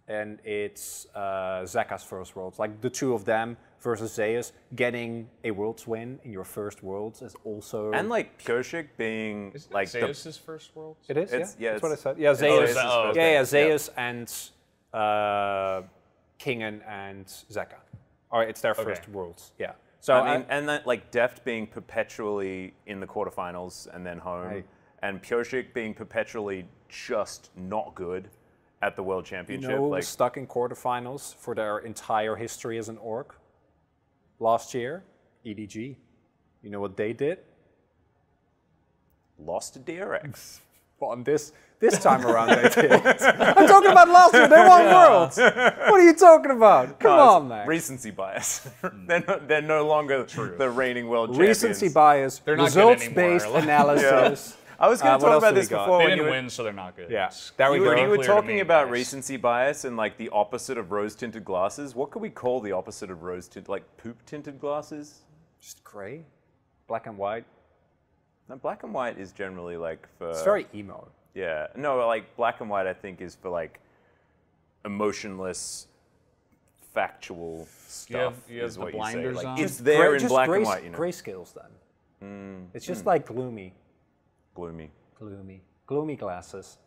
and it's Zeka's first Worlds. Like the two of them versus Zeus, getting a Worlds win in your first Worlds is also... And like Pioshik being like Zeus's first Worlds? It is, yeah. That's what I said. Yeah, Zeus. Zeus and Kingan and Zeka. Or it's their first Worlds, yeah. So I mean, and that like Deft being perpetually in the quarterfinals and then home, and Pioshik being perpetually just not good at the World Championship. You know, like, stuck in quarterfinals for their entire history as an org. Last year, EDG. You know what they did? Lost to DRX. Well, on this time around they did. I'm talking about last year. They won Worlds. What are you talking about? Come on, man. Recency bias. they're no longer the reigning world champions. Recency bias. They're not results-based analysis. I was going to talk about this before. They didn't win, so they're not good. Yeah, there we go. You were talking about recency bias and like the opposite of rose-tinted glasses. What could we call the opposite of rose-tinted? Like poop-tinted glasses? Just gray, black and white. No, black and white is generally like for... It's very emo. Yeah. No, like black and white I think is for like emotionless, factual stuff. You have is the what blinders you say. Like, on? it's there in black and white, you know. Grayscales then. It's just like gloomy. Gloomy glasses.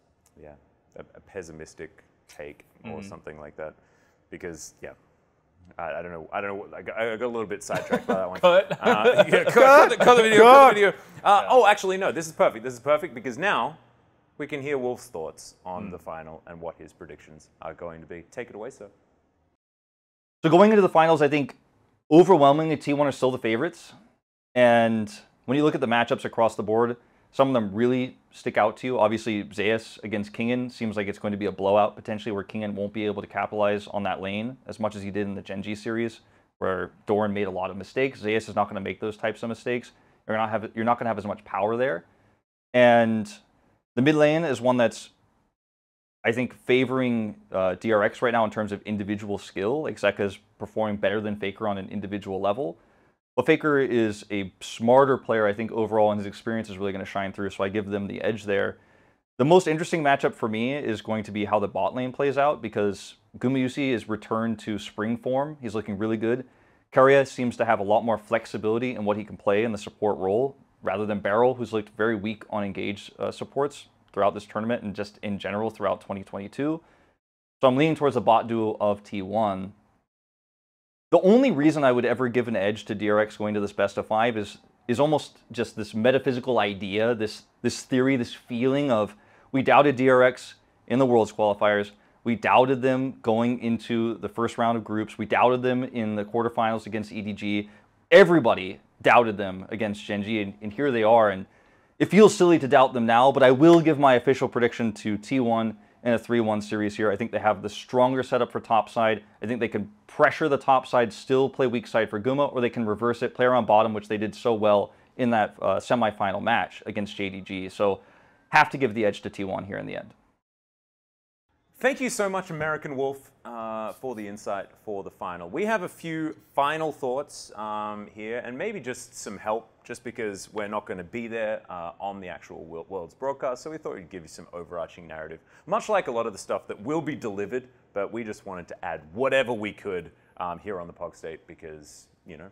Yeah. A pessimistic take or something like that. Because, yeah. I don't know. I got a little bit sidetracked by that one. Cut the video. Oh, actually, no. This is perfect. This is perfect because now we can hear Wolf's thoughts on the final and what his predictions are going to be. Take it away, sir. So going into the finals, I think overwhelmingly T1 are still the favorites. And when you look at the matchups across the board, some of them really stick out to you. Obviously, Zeus against Kingan seems like it's going to be a blowout potentially where Kingan won't be able to capitalize on that lane as much as he did in the Gen.G series where Doran made a lot of mistakes. Zeus is not going to make those types of mistakes. You're not going to have as much power there. And the mid lane is one that's, I think, favoring DRX right now in terms of individual skill. Like Zeka's performing better than Faker on an individual level. But Faker is a smarter player, I think, overall, and his experience is really going to shine through, so I give them the edge there. The most interesting matchup for me is going to be how the bot lane plays out, because Gumayusi is returned to spring form. He's looking really good. Keria seems to have a lot more flexibility in what he can play in the support role, rather than Beryl, who's looked very weak on engaged supports throughout this tournament and just in general throughout 2022. So I'm leaning towards the bot duo of T1. The only reason I would ever give an edge to DRX going to this best of 5 is almost just this metaphysical idea, this theory, this feeling of we doubted DRX in the Worlds qualifiers. We doubted them going into the first round of groups. We doubted them in the quarterfinals against EDG. Everybody doubted them against Gen.G, and here they are. And it feels silly to doubt them now, but I will give my official prediction to T1 in a 3-1 series here. I think they have the stronger setup for top side. I think they can pressure the top side, still play weak side for Guma, or they can reverse it, play around bottom, which they did so well in that semifinal match against JDG. So have to give the edge to T1 here in the end. Thank you so much, American Wolf, for the insight for the final. We have a few final thoughts here, and maybe just some help, just because we're not going to be there on the actual Worlds broadcast, so we thought we'd give you some overarching narrative. Much like a lot of the stuff that will be delivered, but we just wanted to add whatever we could here on the Pog State, because, you know,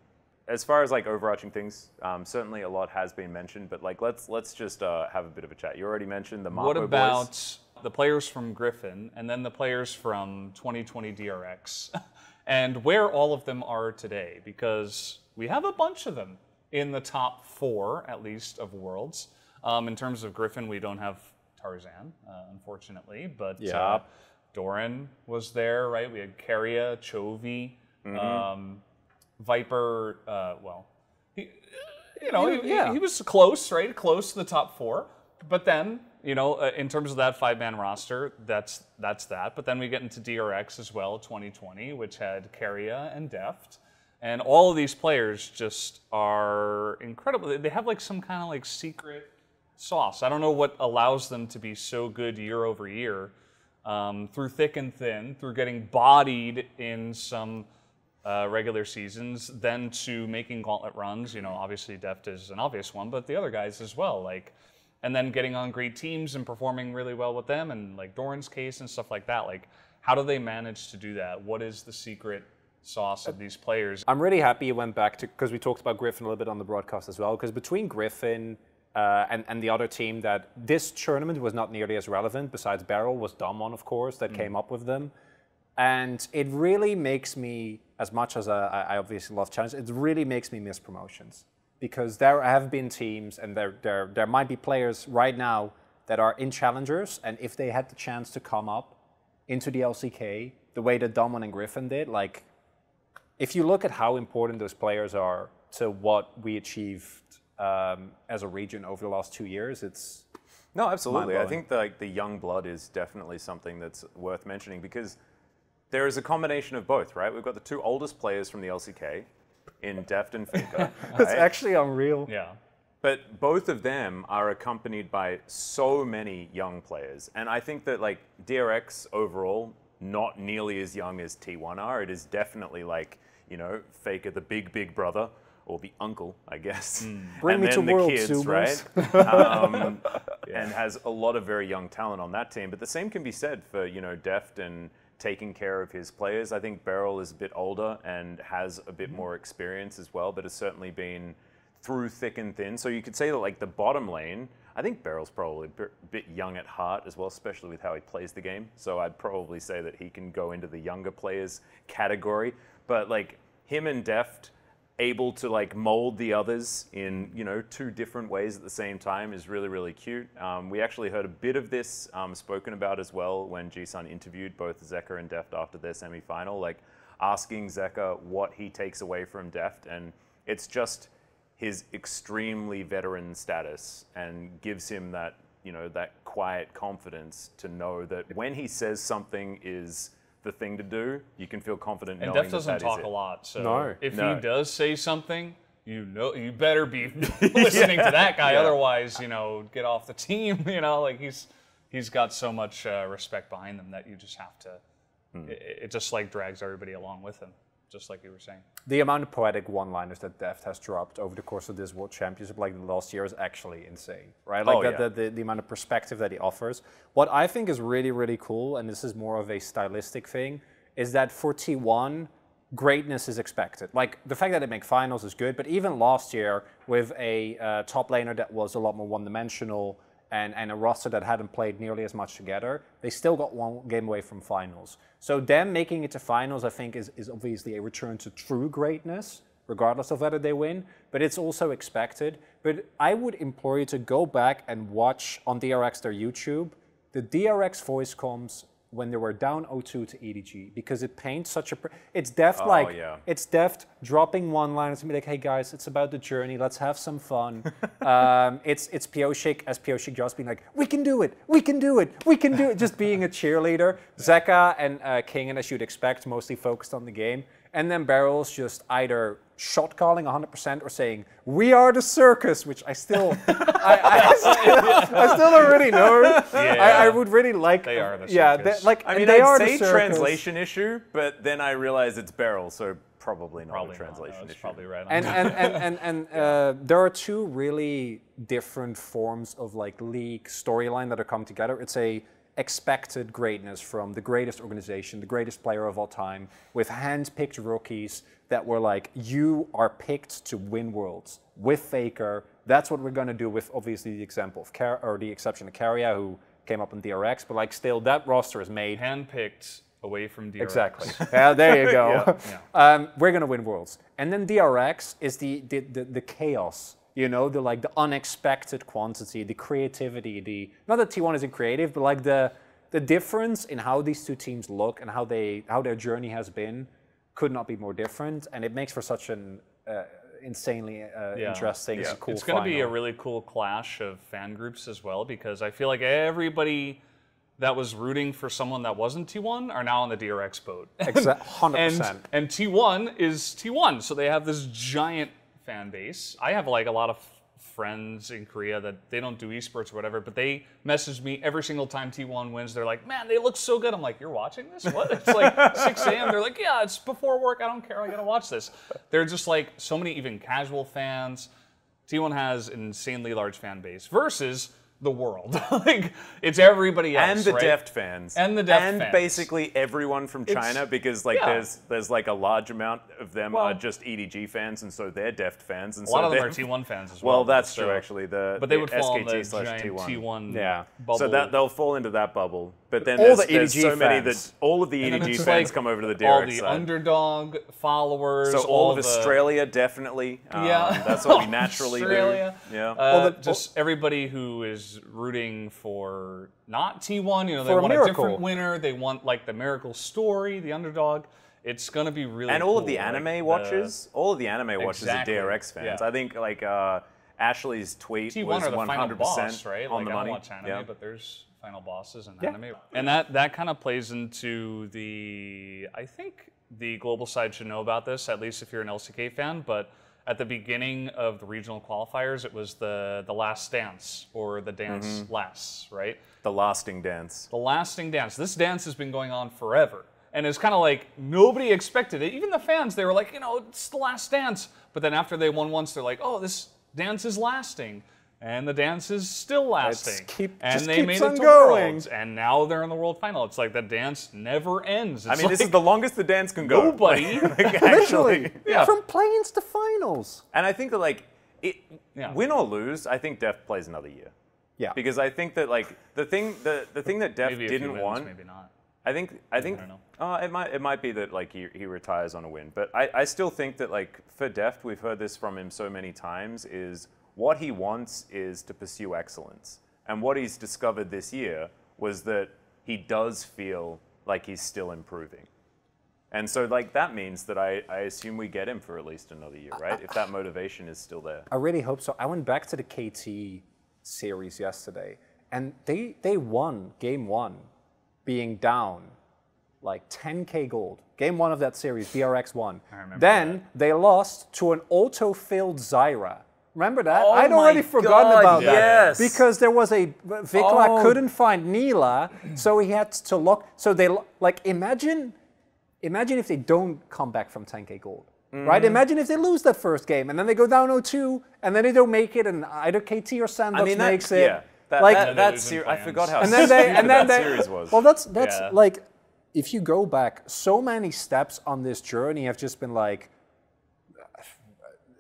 as far as like overarching things, certainly a lot has been mentioned, but like let's just have a bit of a chat. You already mentioned the Marco What about boys. The players from Griffin, and then the players from 2020 DRX, and where all of them are today, because we have a bunch of them in the top 4, at least, of Worlds. In terms of Griffin, we don't have Tarzan, unfortunately, but Doran was there, right? We had Keria, Chovy, Viper, well, you know, he was close, right? Close to the top 4. But then, you know, in terms of that 5-man roster, that's that. But then we get into DRX as well, 2020, which had Keria and Deft. And all of these players just are incredible. They have like some kind of like secret sauce. I don't know what allows them to be so good year over year, through thick and thin, through getting bodied in some regular seasons, then to making gauntlet runs. You know, obviously Deft is an obvious one, but the other guys as well. Like, and then getting on great teams and performing really well with them, and like Doran's case and stuff like that. Like, how do they manage to do that? What is the secret sauce of these players? I'm really happy you went back to, because we talked about Griffin a little bit on the broadcast as well, because between Griffin and the other team that this tournament was not nearly as relevant, besides Beryl, was Damon, of course, that came up with them. And it really makes me, as much as I obviously love challenge, it really makes me miss promotions. Because there have been teams, and there might be players right now that are in challengers, and if they had the chance to come up into the LCK, the way that Damon and Griffin did, like, if you look at how important those players are to what we achieved as a region over the last 2 years, it's no, absolutely. I think the young blood is definitely something that's worth mentioning, because there is a combination of both, right? We've got the 2 oldest players from the LCK in Deft and Finka. That's actually unreal. Yeah. But both of them are accompanied by so many young players. And I think that, like, DRX overall, not nearly as young as T1 are. It is definitely like, you know, Faker, the big brother, or the uncle, I guess. Bring and me then to the World kids, Subers. right? And has a lot of very young talent on that team. But the same can be said for, you know, Deft and taking care of his players. I think Beryl is a bit older and has a bit more experience as well, but has certainly been through thick and thin. So you could say that, like, the bottom lane, I think Beryl's probably a bit young at heart as well, especially with how he plays the game. So I'd probably say that he can go into the younger players category. But, like, him and Deft able to, like, mold the others in, you know, 2 different ways at the same time is really, really cute. We actually heard a bit of this spoken about as well when G-Sun interviewed both Zeka and Deft after their semi-final, like, asking Zeka what he takes away from Deft, and it's just his extremely veteran status, and gives him that, you know, that quiet confidence to know that when he says something is the thing to do, you can feel confident knowing And Deft doesn't that talk is a it. lot, so No. if No. he does say something, you know, you better be listening to that guy. Otherwise, you know, get off the team. You know, like, he's got so much respect behind him that you just have to. It just, like, drags everybody along with him, just like you were saying. The amount of poetic one-liners that Deft has dropped over the course of this World Championship, like the last year, is actually insane, right? Like, the amount of perspective that he offers. What I think is really, really cool, and this is more of a stylistic thing, is that for T1, greatness is expected. Like, the fact that they make finals is good, but even last year, with a top laner that was a lot more one-dimensional, and a roster that hadn't played nearly as much together, they still got 1 game away from finals. So them making it to finals, I think, is obviously a return to true greatness, regardless of whether they win, but it's also expected. But I would implore you to go back and watch on DRX, their YouTube, the DRX voice comms when they were down 0-2 to EDG, because it paints such a... It's Deft, it's Deft dropping one-liners and be like, hey guys, it's about the journey, let's have some fun. It's Pioshik, as Pioshik just being like, we can do it, we can do it, we can do it, just being a cheerleader. Zeka and King, and as you'd expect, mostly focused on the game. And then Beryl's just either shot calling 100% or saying, we are the circus, which I still, I still don't really know. Yeah. I would really like. They are the circus. Yeah, I mean, they I'd are say the circus. translation issue, but then I realize it's Beryl, so probably not a translation That's issue. probably right. And there are 2 really different forms of, like, league storyline that are coming together. It's a expected greatness from the greatest organization, the greatest player of all time, with hand-picked rookies that were like, you are picked to win worlds with Faker. That's what we're going to do with, obviously, the example of the exception of Keria, who came up in DRX, but, like, still that roster is made Handpicked away from DRX. Exactly. Yeah, there you go. Yeah. We're gonna win worlds, and then DRX is the chaos. You know, the unexpected quantity, the creativity. Not that T1 isn't creative, but, like, the difference in how these 2 teams look and how their journey has been could not be more different, and it makes for such an insanely interesting. Yeah. Cool it's going to be a final. really cool clash of fan groups as well, because I feel like everybody that was rooting for someone that wasn't T1 are now on the DRX boat. 100%. And T1 is T1, so they have this giant fan base. I have like a lot of friends in Korea that they don't do esports or whatever, but they message me every single time T1 wins. They're like, man, they look so good. I'm like, you're watching this? What? It's like 6 a.m. They're like, yeah, it's before work. I don't care. I gotta watch this. They're just like so many even casual fans. T1 has an insanely large fan base versus the world. Like, it's everybody else, and the right? Deft fans, and the Deft fans, and basically everyone from China, because like there's like a large amount of them are just EDG fans, and so they're Deft fans, and a lot of them are T1 fans as well. Well, that's true actually. But they would fall in the SKT/T1. T1 bubble. So they'll fall into that bubble. But then all there's the EDG so many fans. that all of the And then EDG it's fans like come over to the DRX all the side. underdog followers. So all of Australia, definitely. That's what we naturally Australia. do. Yeah. Just everybody who is rooting for not T1, you know, they For a want a miracle. different winner. They want like the miracle story, the underdog. It's gonna be really And cool. all of the anime watchers, all of the anime watchers Exactly. are DRX fans. Yeah. I think like Ashley's tweet T1 was are the 100% final boss, right? on Like, the I money. don't watch anime, Yeah. but there's final bosses in anime. And that kind of plays into I think the global side should know about this, at least if you're an LCK fan, but at the beginning of the regional qualifiers, it was the last dance, or the dance lasts, right? The lasting dance. The lasting dance. This dance has been going on forever. And it's kind of like nobody expected it. Even the fans, they were like, you know, it's the last dance. But then after they won once, they're like, oh, this dance is lasting. And the dance is still lasting. And they made it to Worlds. And now they're in the World Final. It's like the dance never ends. It's I mean, like this is the longest the dance can go. nobody. Literally, Yeah. from play-ins to finals. And I think that like, win or lose, I think Deft plays another year. Yeah. Because I think that like the thing that Deft Maybe if he didn't wins, want. maybe not. I think don't know. it might be that like he retires on a win, but I still think that like for Deft, we've heard this from him so many times, is what he wants is to pursue excellence. And what he's discovered this year was that he does feel like he's still improving. And so like that means that I assume we get him for at least another year, right? If that motivation is still there. I really hope so. I went back to the KT series yesterday, and they won game 1 being down like 10k gold. Game 1 of that series, DRX won. I remember Then they lost to an auto-filled Zyra. Remember that? Oh I'd my already forgotten God, about that. yes. Because there was Vikla couldn't find Neela, so he had to lock. So they like imagine if they don't come back from 10k gold. Right? Imagine if they lose that first game and then they go down 0-2 and then they don't make it and either KT or Sandbox makes it. Yeah. I forgot how and then that series was. Well, that's like, if you go back, so many steps on this journey have just been like,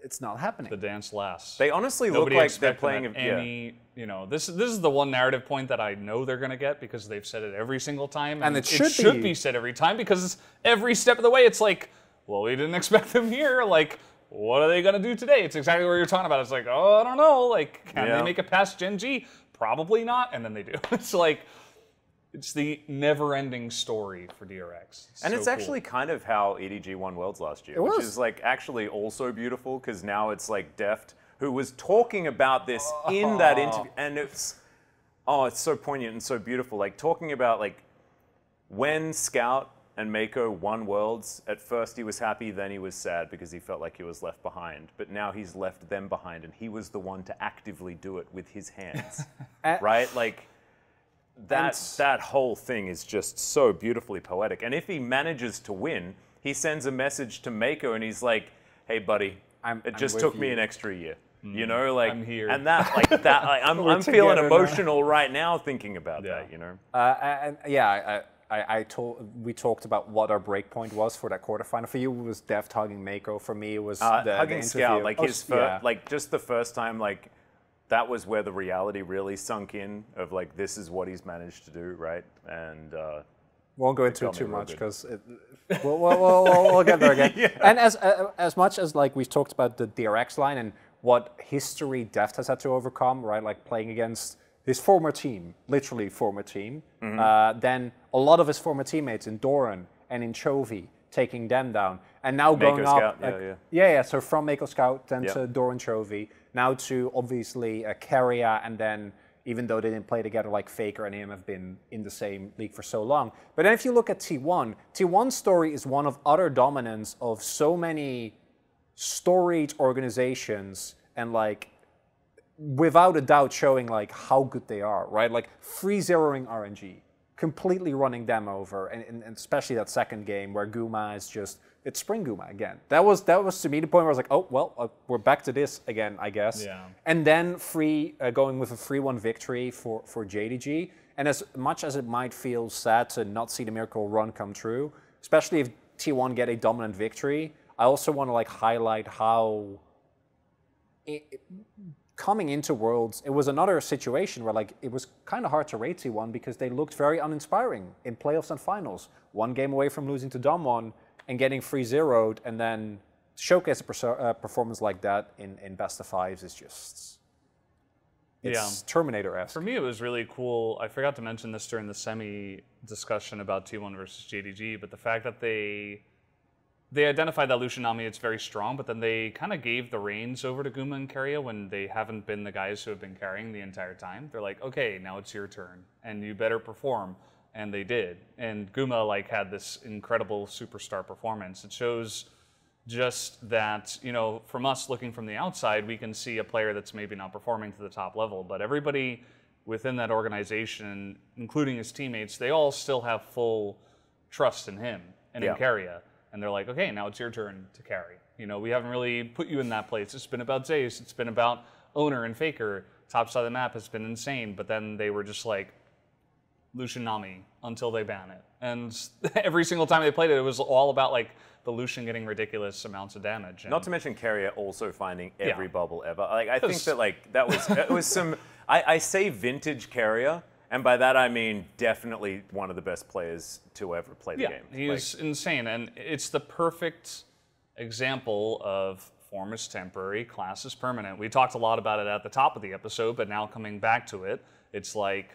it's not happening. The dance lasts. They honestly Nobody look like they're expected playing that any, you know, this is the one narrative point that I know they're going to get, because they've said it every single time. And it should should be said every time, because every step of the way, it's like, well, we didn't expect them here. Like, what are they going to do today? It's exactly what you're talking about. It's like, oh, I don't know. Like, can they make it past Gen G? Probably not. And then they do. It's like, it's the never-ending story for DRX. And it's so actually kind of how EDG won Worlds last year, which is like actually also beautiful, because now it's like Deft, who was talking about this in that interview, and it's so poignant and so beautiful. Like talking about like when Scout and Mako won Worlds, at first he was happy, then he was sad because he felt like he was left behind. But now he's left them behind, and he was the one to actively do it with his hands, right? Like. That whole thing is just so beautifully poetic. And if he manages to win, he sends a message to Mako and he's like, hey buddy, it just took me an extra year. You know, like, I'm here. And that, like that, like, I'm feeling emotional right now thinking about that, you know? We talked about what our breakpoint was for that quarterfinal. For you, it was Deft hugging Mako. For me, it was hugging the Scout, like like just the first time, like, that was where the reality really sunk in of like, this is what he's managed to do, right? And won't go into it too much because we'll get there again. And as much as like we've talked about the DRX line and what history Deft has had to overcome, right? Like playing against his former team, literally former team. Then a lot of his former teammates in Doran and in Chovy, taking them down. And now going Mako up... Scout, yeah. So from Mako Scout, then Yeah. to Doran Chovy, now to obviously Carrier, and then even though they didn't play together, like Faker and him have been in the same league for so long. But then if you look at T1, T1's story is one of utter dominance of so many storied organizations, and like without a doubt showing like how good they are, right? Like 3-0ing RNG, completely running them over, and especially that second game where Guma is just, it's Spring Guma again. That was to me the point where I was like, oh, well, we're back to this again, I guess. Yeah. And then going with a 3-1 victory for JDG. And as much as it might feel sad to not see the Miracle run come true, especially if T1 get a dominant victory, I also want to like highlight how coming into Worlds, it was another situation where like it was kind of hard to rate T1 because they looked very uninspiring in playoffs and finals. One game away from losing to Damwon and getting 3-0'd, and then showcase a performance like that in best of fives is just, it's Terminator-esque. For me, it was really cool. I forgot to mention this during the semi discussion about T1 versus JDG, but the fact that they identified that Lucian Nami is very strong, but then they kind of gave the reins over to Guma and Keria when they haven't been the guys who have been carrying the entire time. They're like, okay, now it's your turn, and you better perform. And they did. And Guma like had this incredible superstar performance. It shows just that, you know, from us looking from the outside, we can see a player that's maybe not performing to the top level, but everybody within that organization, including his teammates, they all still have full trust in him and in Keria. And they're like, okay, now it's your turn to carry. You know, we haven't really put you in that place. It's been about Zace. It's been about Owner and Faker. Top side of the map has been insane. But then they were just like, Lucian Nami until they ban it. And every single time they played it, it was all about like the Lucian getting ridiculous amounts of damage. And not to mention Keria also finding every bubble ever. Like I think that like that was it was some. I say vintage Keria, and by that I mean definitely one of the best players to ever play the game. He is insane, and it's the perfect example of form is temporary, class is permanent. We talked a lot about it at the top of the episode, but now coming back to it, it's like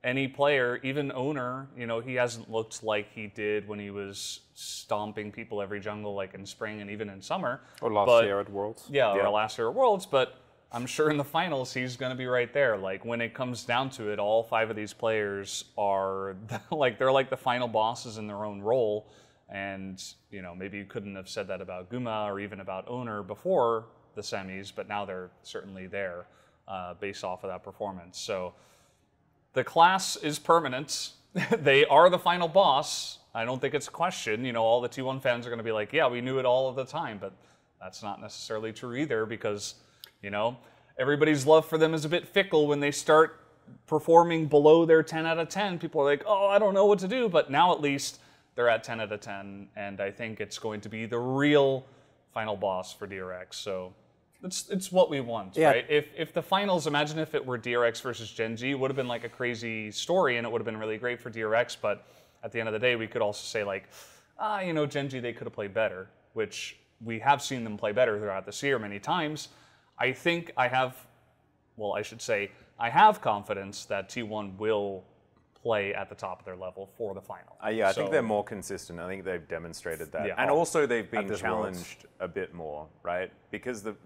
any player, even Owner, you know, he hasn't looked like he did when he was stomping people every jungle like in spring and even in summer. Or last year at Worlds. Yeah, or last year at Worlds, but I'm sure in the finals he's going to be right there. Like when it comes down to it, all 5 of these players are like, they're like the final bosses in their own role. And, you know, maybe you couldn't have said that about Guma or even about Owner before the semis, but now they're certainly there based off of that performance. So the class is permanent. They are the final boss. I don't think it's a question. You know, all the T1 fans are going to be like, yeah, we knew it all of the time, but that's not necessarily true either because, you know, everybody's love for them is a bit fickle when they start performing below their 10 out of 10. People are like, oh, I don't know what to do, but now at least they're at 10 out of 10, and I think it's going to be the real final boss for DRX. So it's what we want, right? If the finals, imagine if it were DRX versus Gen G, it would have been like a crazy story, and it would have been really great for DRX, but at the end of the day, we could also say like, you know, Gen G, they could have played better, which we have seen them play better throughout this year many times. I think I have confidence that T1 will play at the top of their level for the final. I think they're more consistent. I think they've demonstrated that. And also they've been challenged a bit more, right? Because the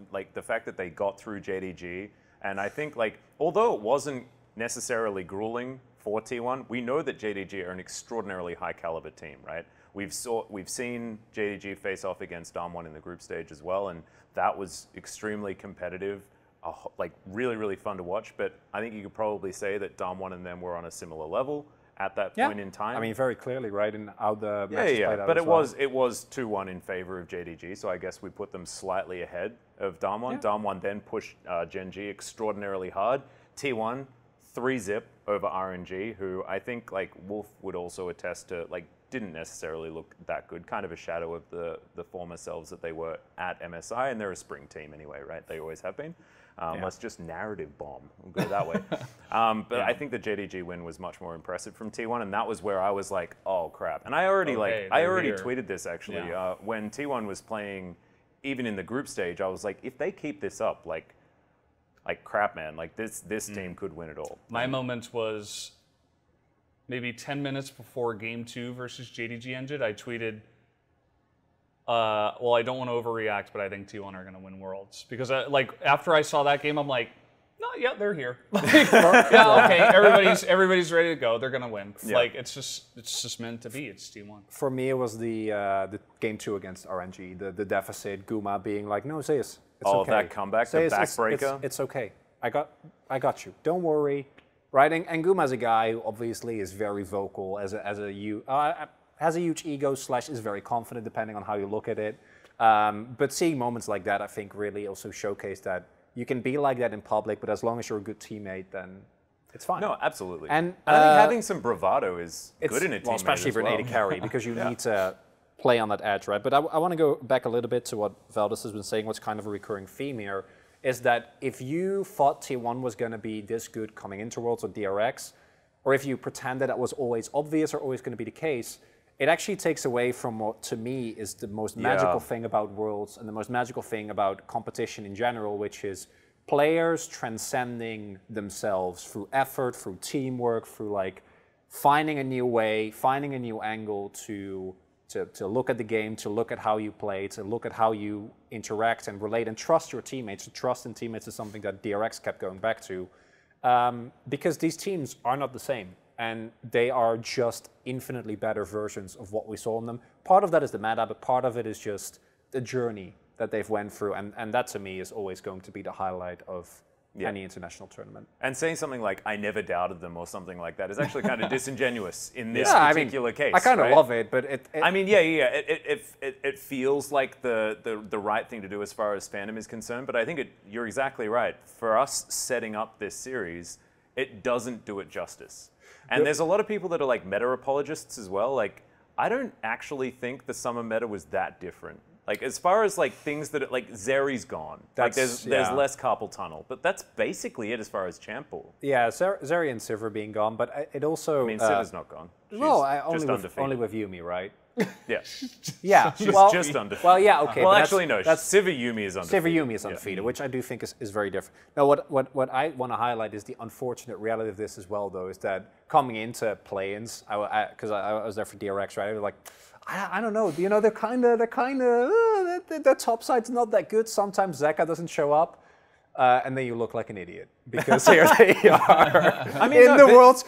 fact that they got through JDG, and I think like, although it wasn't necessarily grueling for T1, we know that JDG are an extraordinarily high caliber team, right? We've seen JDG face off against Damwon in the group stage as well, and that was extremely competitive. Like really, really fun to watch, but I think you could probably say that Damwon and them were on a similar level at that point in time. I mean, very clearly, right? And how the matches played out but as it was 2-1 in favor of JDG, so I guess we put them slightly ahead of Damwon. Damwon then pushed Gen G extraordinarily hard. T1 3-zip over RNG, who I think like Wolf would also attest to, like didn't necessarily look that good, kind of a shadow of the former selves that they were at MSI, and they're a spring team anyway, right? They always have been. Let's just narrative bomb. We'll go that way. But I think the JDG win was much more impressive from T1, and that was where I was like, oh crap. And I already tweeted this actually when T1 was playing, even in the group stage. I was like, if they keep this up, like crap, man, like this team could win it all. My moment was maybe 10 minutes before Game 2 versus JDG ended. I tweeted, Well, I don't want to overreact, but I think T1 are going to win Worlds because, after I saw that game, I'm like, no, yeah, they're here. Yeah, okay, everybody's ready to go. They're going to win. Yeah. Like it's just meant to be. It's T1. For me, it was the game 2 against RNG, the deficit, Guma being like, no, Zeus, it's okay. That comeback, the Zeus, backbreaker. It's okay. I got you. Don't worry. Right, and Guma is a guy who obviously is very vocal, has a huge ego / is very confident, depending on how you look at it. But seeing moments like that, I think, really also showcase that you can be like that in public, but as long as you're a good teammate, then it's fine. No, absolutely. And I think having some bravado is good in a team. Well, especially for an AD carry, because you need to play on that edge, right? But I want to go back a little bit to what Valdes has been saying, what's kind of a recurring theme here, is that if you thought T1 was going to be this good coming into Worlds or DRX, or if you pretended that was always obvious or always going to be the case, it actually takes away from what, to me, is the most magical thing about Worlds and the most magical thing about competition in general, which is players transcending themselves through effort, through teamwork, through like finding a new way, finding a new angle to look at the game, to look at how you play, to look at how you interact and relate and trust your teammates. Trust in teammates is something that DRX kept going back to, because these teams are not the same. And they are just infinitely better versions of what we saw in them. Part of that is the meta, but part of it is just the journey that they've went through. And that, to me, is always going to be the highlight of any international tournament. And saying something like, I never doubted them or something like that is actually kind of disingenuous in this particular case. I kind of love it, but it feels like the right thing to do as far as fandom is concerned, but I think you're exactly right. For us setting up this series, it doesn't do it justice. And there's a lot of people that are like meta apologists as well. Like, I don't actually think the summer meta was that different. Like, as far as like things that like Zeri's gone, like there's less carpal tunnel, but that's basically it as far as champ pool. Yeah, Zeri and Sivir being gone, but it also. I mean, Sivir's not gone. She's only with Yumi, right? Yeah. Yeah. She's just undefeated. Well, yeah, okay. Well, actually, no. Sivir Yumi is undefeated. Sivir Yumi is undefeated, which I do think is very different. Now, what I want to highlight is the unfortunate reality of this as well, though, is that coming into play-ins, because I was there for DRX, right? I was like, I don't know. You know, they're kind of their top side's not that good. Sometimes Zeka doesn't show up. And then you look like an idiot because here they are. I mean, in the world's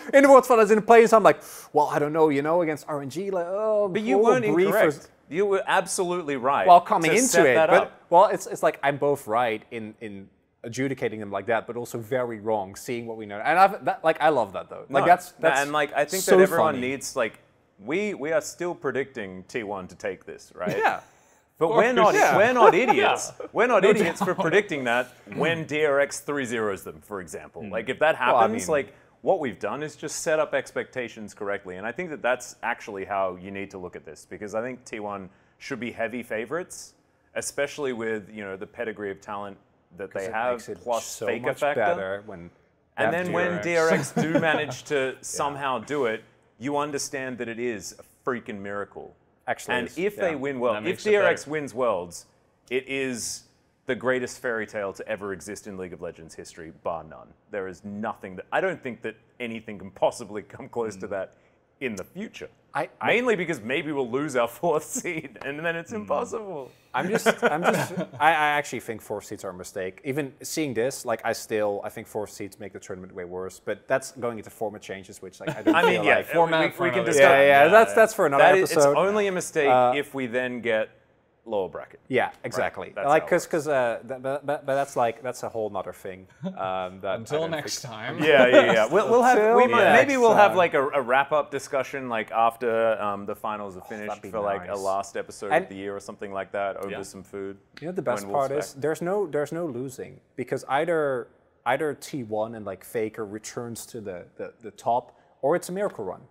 finals in the play-ins, I'm like, well, I don't know, against RNG, like, oh, but you weren't incorrect. You were absolutely right. Well, coming into it, it's like I'm both right in adjudicating them like that, but also very wrong seeing what we know. And I love that though. Like that's and like I think so that everyone funny. needs like we are still predicting T1 to take this, right? Yeah. But we're not idiots. We're not idiots for predicting that when DRX 3-0s them, for example. Like if that happens, what we've done is just set up expectations correctly. And I think that that's actually how you need to look at this, because I think T1 should be heavy favorites, especially with the pedigree of talent that they have, plus so Faker much factor. Better when when DRX do manage to somehow do it, you understand that it is a freaking miracle. Actually, and if they win Worlds, if DRX wins Worlds, it is the greatest fairy tale to ever exist in League of Legends history, bar none. There is nothing I don't think that anything can possibly come close to that in the future. Mainly because maybe we'll lose our 4th seed, and then it's impossible. I actually think 4th seeds are a mistake. Even seeing this, I think 4th seeds make the tournament way worse. But that's going into format changes, which I don't format we can discuss. Yeah, that's for another episode. It's only a mistake if we then get lower bracket. Yeah, exactly. Right. But that's a whole nother thing. Until next time. Yeah. We'll have like a wrap-up discussion after the finals are finished for a last episode of the year or something like that over some food. You know the best part is there's no losing, because either T1 and Faker returns to the top, or it's a miracle run.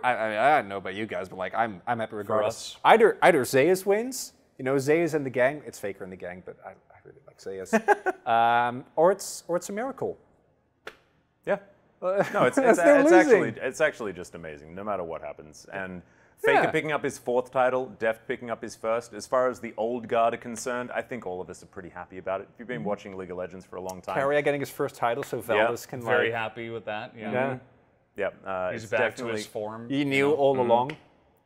I don't know about you guys, but I'm happy regardless. Either Zeus wins, Zeus and the gang. It's Faker and the gang, but I really like Zeus. or it's a miracle. Yeah. No, it's actually just amazing, no matter what happens. And Faker picking up his 4th title, Deft picking up his 1st. As far as the old guard are concerned, I think all of us are pretty happy about it. If you've been watching League of Legends for a long time, Carrier getting his 1st title, so Valdes can very happy with that. Yeah. Yeah, He's back to his form. You knew all along.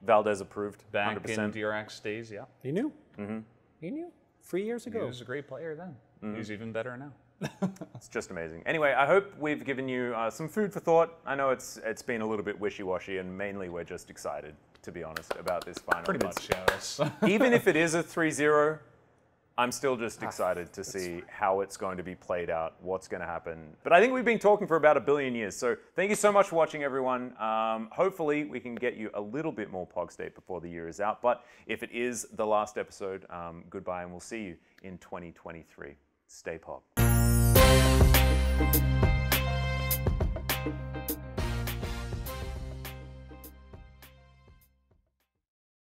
Valdes approved. Back 100%. in DRX days, yeah. He knew. He knew. 3 years ago. He was a great player then. He's even better now. It's just amazing. Anyway, I hope we've given you some food for thought. I know it's been a little bit wishy-washy, and mainly we're just excited, to be honest, about this final. Pretty much, yeah. Even if it is a 3-0, I'm still just excited to see how it's going to be played out, what's going to happen. But I think we've been talking for about 1 billion years, so thank you so much for watching, everyone. Hopefully, we can get you a little bit more Pog State before the year is out. But if it is the last episode, goodbye, and we'll see you in 2023. Stay Pog.